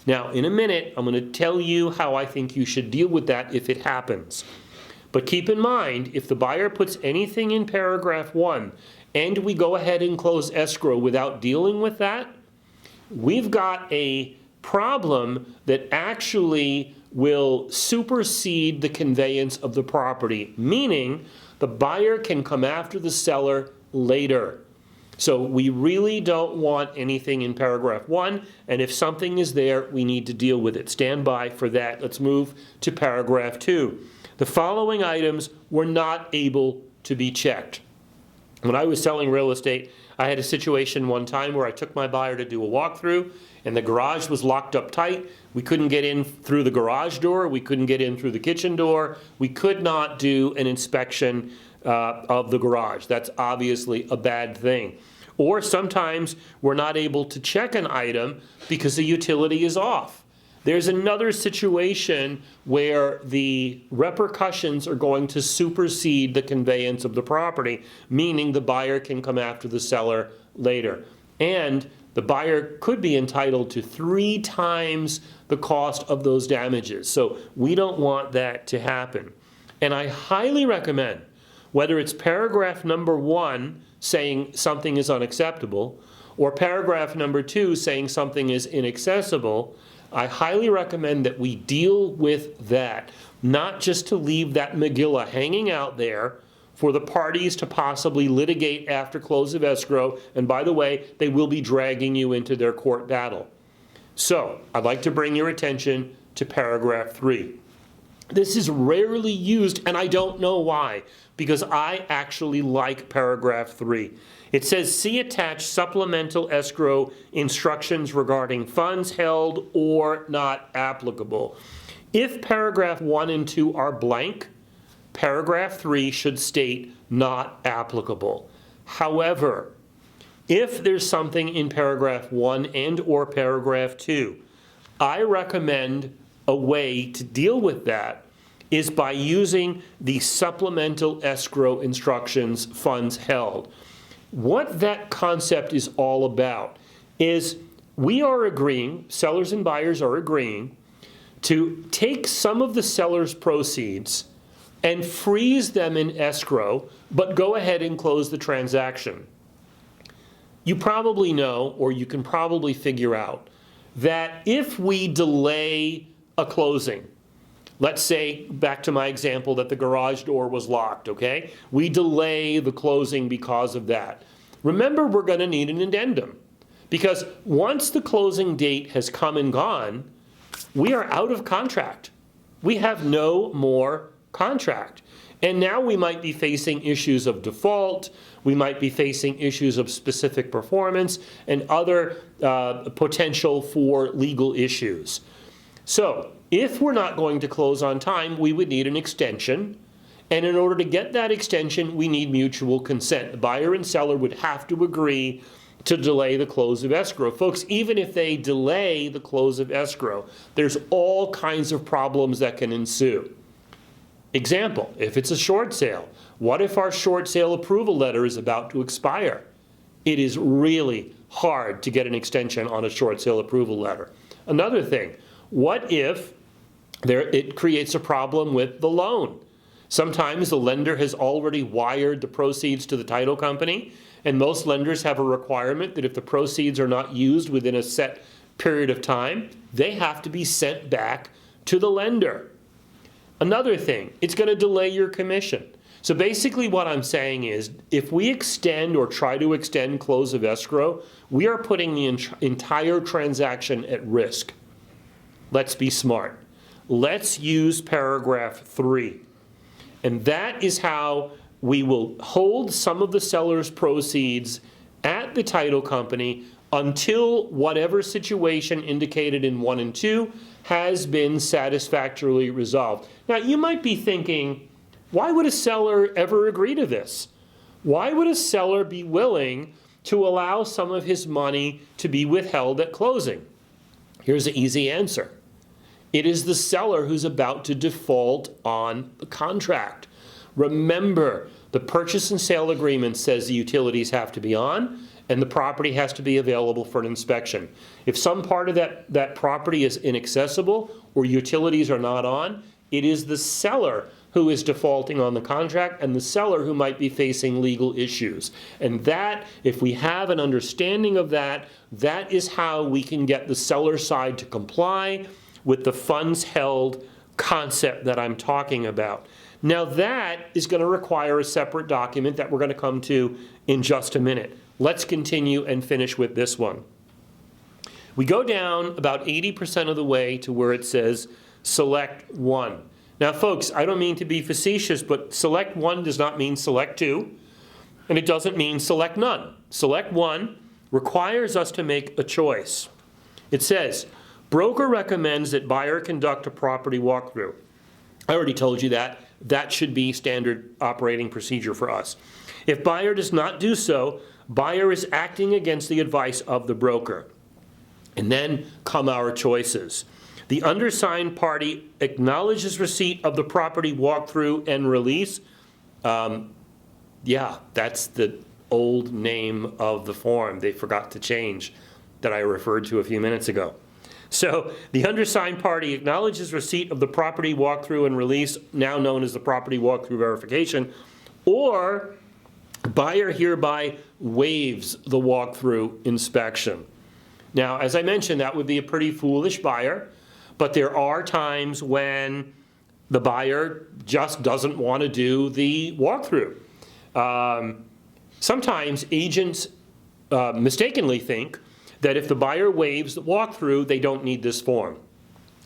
Now, in a minute, I'm going to tell you how I think you should deal with that if it happens. But keep in mind, if the buyer puts anything in paragraph 1 and we go ahead and close escrow without dealing with that, we've got a problem that actually will supersede the conveyance of the property, meaning the buyer can come after the seller later. So we really don't want anything in paragraph 1, and if something is there, we need to deal with it. Stand by for that. Let's move to paragraph 2. The following items were not able to be checked. When I was selling real estate, I had a situation one time where I took my buyer to do a walkthrough, and the garage was locked up tight. We couldn't get in through the garage door. We couldn't get in through the kitchen door. We could not do an inspection of the garage. That's obviously a bad thing. Or sometimes we're not able to check an item because the utility is off. There's another situation where the repercussions are going to supersede the conveyance of the property, meaning the buyer can come after the seller later. And the buyer could be entitled to 3 times the cost of those damages. So we don't want that to happen. And I highly recommend, whether it's paragraph number 1 saying something is unacceptable, or paragraph number 2 saying something is inaccessible, I highly recommend that we deal with that, not just to leave that Megillah hanging out there for the parties to possibly litigate after close of escrow, and by the way, they will be dragging you into their court battle. So, I'd like to bring your attention to paragraph 3. This is rarely used, and I don't know why, because I actually like paragraph 3. It says, see attached supplemental escrow instructions regarding funds held or not applicable. If paragraph 1 and 2 are blank, paragraph 3 should state not applicable. However, if there's something in paragraph 1 and or paragraph 2, I recommend a way to deal with that is by using the supplemental escrow instructions, funds held. What that concept is all about is we are agreeing, sellers and buyers are agreeing, to take some of the seller's proceeds and freeze them in escrow, but go ahead and close the transaction. You probably know, or you can probably figure out, that if we delay a closing, let's say, back to my example that the garage door was locked, okay? We delay the closing because of that. Remember, we're going to need an addendum, because once the closing date has come and gone, we are out of contract. We have no more contract. And now we might be facing issues of default, we might be facing issues of specific performance, and other potential for legal issues. So, if we're not going to close on time, we would need an extension. And in order to get that extension, we need mutual consent. The buyer and seller would have to agree to delay the close of escrow. Folks, even if they delay the close of escrow, there's all kinds of problems that can ensue. Example, if it's a short sale, what if our short sale approval letter is about to expire? It is really hard to get an extension on a short sale approval letter. Another thing, what if it creates a problem with the loan? Sometimes the lender has already wired the proceeds to the title company, and most lenders have a requirement that if the proceeds are not used within a set period of time, they have to be sent back to the lender. Another thing, it's going to delay your commission. So basically what I'm saying is, if we extend or try to extend close of escrow, we are putting the entire transaction at risk. Let's be smart. Let's use paragraph 3. And that is how we will hold some of the seller's proceeds at the title company until whatever situation indicated in 1 and 2 has been satisfactorily resolved. Now, you might be thinking, why would a seller ever agree to this? Why would a seller be willing to allow some of his money to be withheld at closing? Here's the easy answer. It is the seller who's about to default on the contract. Remember, the purchase and sale agreement says the utilities have to be on and the property has to be available for an inspection. If some part of that property is inaccessible or utilities are not on, it is the seller who is defaulting on the contract and the seller who might be facing legal issues. And that, if we have an understanding of that, that is how we can get the seller side to comply with the funds held concept that I'm talking about. Now that is going to require a separate document that we're going to come to in just a minute. Let's continue and finish with this one. We go down about 80% of the way to where it says select one. Now folks, I don't mean to be facetious, but select one does not mean select two, and it doesn't mean select none. Select one requires us to make a choice. It says, broker recommends that buyer conduct a property walkthrough. I already told you that. That should be standard operating procedure for us. If buyer does not do so, buyer is acting against the advice of the broker. And then come our choices. The undersigned party acknowledges receipt of the property walkthrough and release. Yeah, that's the old name of the form they forgot to change that I referred to a few minutes ago. So the undersigned party acknowledges receipt of the property walkthrough and release, now known as the property walkthrough verification, or buyer hereby waives the walkthrough inspection. Now, as I mentioned, that would be a pretty foolish buyer, but there are times when the buyer just doesn't want to do the walkthrough. Sometimes agents mistakenly think that if the buyer waives the walkthrough, they don't need this form.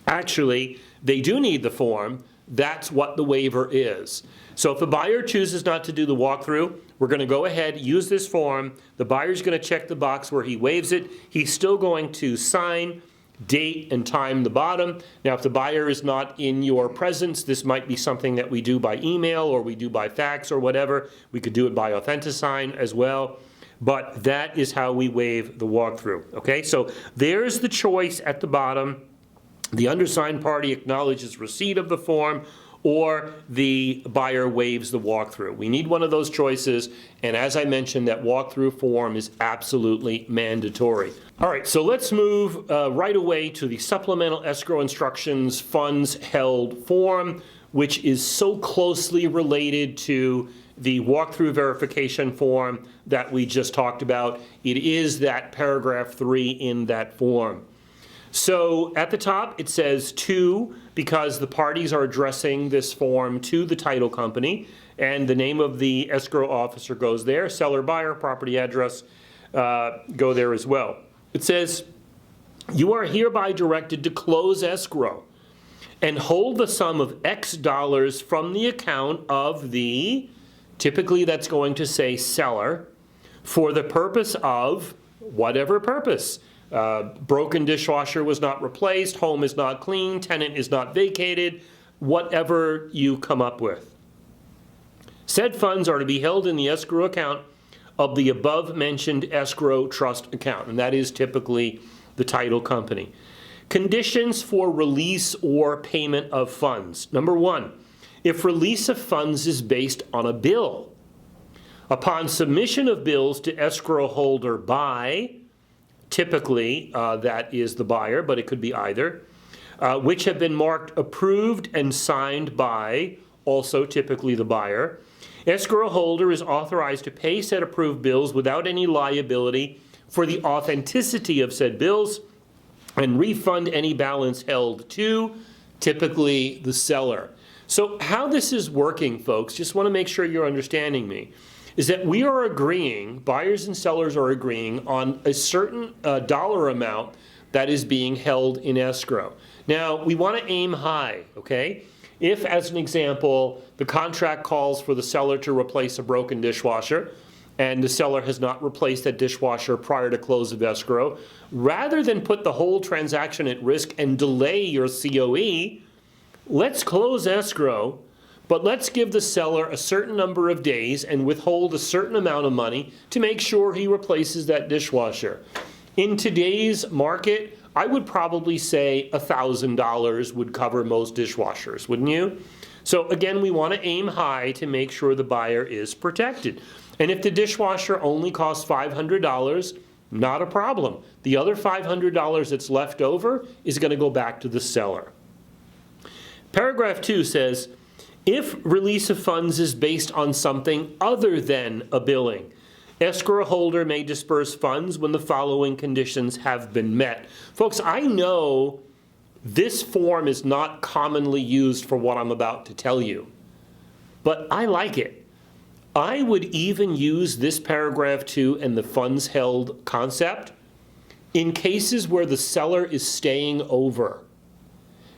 Actually, they do need the form. That's what the waiver is. So if the buyer chooses not to do the walkthrough, we're going to go ahead, use this form. The buyer's going to check the box where he waives it. He's still going to sign, date, and time the bottom. Now, if the buyer is not in your presence, this might be something that we do by email or we do by fax or whatever. We could do it by AuthentiSign as well. But that is how we waive the walkthrough. Okay, so there's the choice at the bottom. The undersigned party acknowledges receipt of the form, or the buyer waives the walkthrough. We need one of those choices, and as I mentioned, that walkthrough form is absolutely mandatory. All right, so let's move right away to the supplemental escrow instructions funds held form, which is so closely related to the walkthrough verification form that we just talked about. It is that paragraph 3 in that form. So at the top it says to, because the parties are addressing this form to the title company, and the name of the escrow officer goes there, seller, buyer, property address go there as well. It says, you are hereby directed to close escrow and hold the sum of X dollars from the account of the, typically that's going to say seller, for the purpose of whatever purpose. Broken dishwasher was not replaced, home is not clean, tenant is not vacated, whatever you come up with. Said funds are to be held in the escrow account of the above mentioned escrow trust account, and that is typically the title company. Conditions for release or payment of funds. Number 1, if release of funds is based on a bill. Upon submission of bills to escrow holder by, typically that is the buyer, but it could be either, which have been marked approved and signed by, also typically the buyer, escrow holder is authorized to pay said approved bills without any liability for the authenticity of said bills and refund any balance held to, typically the seller. So how this is working, folks, just want to make sure you're understanding me, is that we are agreeing, buyers and sellers are agreeing on a certain dollar amount that is being held in escrow. Now, we want to aim high, okay? If, as an example, the contract calls for the seller to replace a broken dishwasher, and the seller has not replaced that dishwasher prior to close of escrow, rather than put the whole transaction at risk and delay your COE, let's close escrow, but let's give the seller a certain number of days and withhold a certain amount of money to make sure he replaces that dishwasher. In today's market, I would probably say $1,000 would cover most dishwashers, wouldn't you? So again, we want to aim high to make sure the buyer is protected. And if the dishwasher only costs $500, not a problem. The other $500 that's left over is going to go back to the seller. Paragraph 2 says, if release of funds is based on something other than a billing, escrow holder may disperse funds when the following conditions have been met. Folks, I know this form is not commonly used for what I'm about to tell you, but I like it. I would even use this paragraph 2 and the funds held concept in cases where the seller is staying over.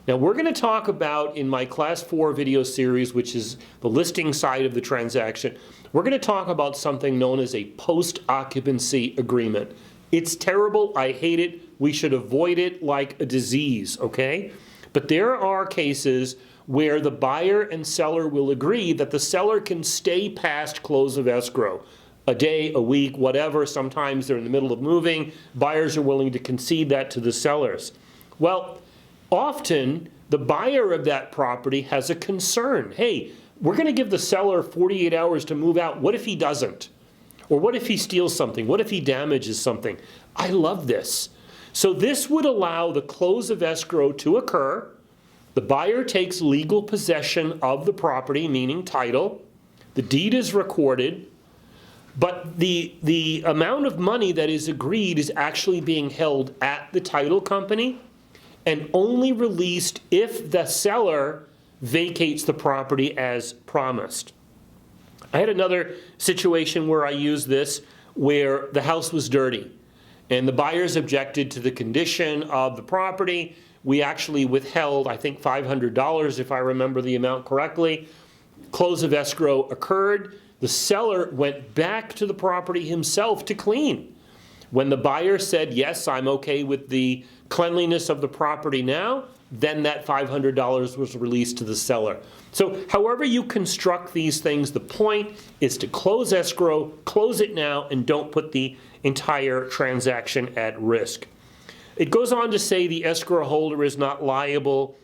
Now we're going to talk about, in my Class 4 video series, which is the listing side of the transaction, we're going to talk about something known as a post-occupancy agreement. It's terrible. I hate it. We should avoid it like a disease, okay? But there are cases where the buyer and seller will agree that the seller can stay past close of escrow. A day, a week, whatever. Sometimes they're in the middle of moving. Buyers are willing to concede that to the sellers. Well, often the buyer of that property has a concern. Hey, we're going to give the seller 48 hours to move out. What if he doesn't? Or what if he steals something? What if he damages something? I love this. So this would allow the close of escrow to occur. The buyer takes legal possession of the property, meaning title. The deed is recorded. But the amount of money that is agreed is actually being held at the title company and only released if the seller vacates the property as promised. I had another situation where I used this where the house was dirty and the buyers objected to the condition of the property. We actually withheld, I think, $500 if I remember the amount correctly. Close of escrow occurred. The seller went back to the property himself to clean. When the buyer said, yes, I'm okay with the cleanliness of the property now, then that $500 was released to the seller. So however you construct these things, the point is to close escrow, close it now, and don't put the entire transaction at risk. It goes on to say the escrow holder is not liable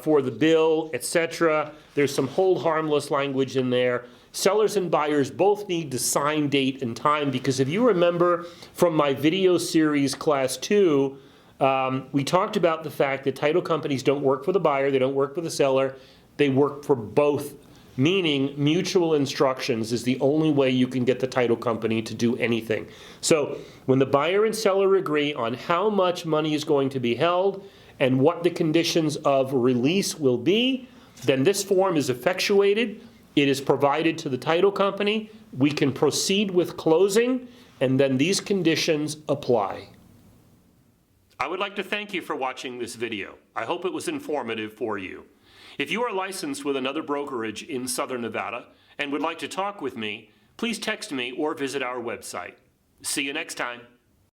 for the bill, etc. There's some hold harmless language in there. Sellers and buyers both need to sign date and time, because if you remember from my video series Class 2, we talked about the fact that title companies don't work for the buyer, they don't work for the seller, they work for both, meaning mutual instructions is the only way you can get the title company to do anything. So when the buyer and seller agree on how much money is going to be held and what the conditions of release will be, then this form is effectuated. It is provided to the title company. We can proceed with closing, and then these conditions apply. I would like to thank you for watching this video. I hope it was informative for you. If you are licensed with another brokerage in Southern Nevada and would like to talk with me, please text me or visit our website. See you next time.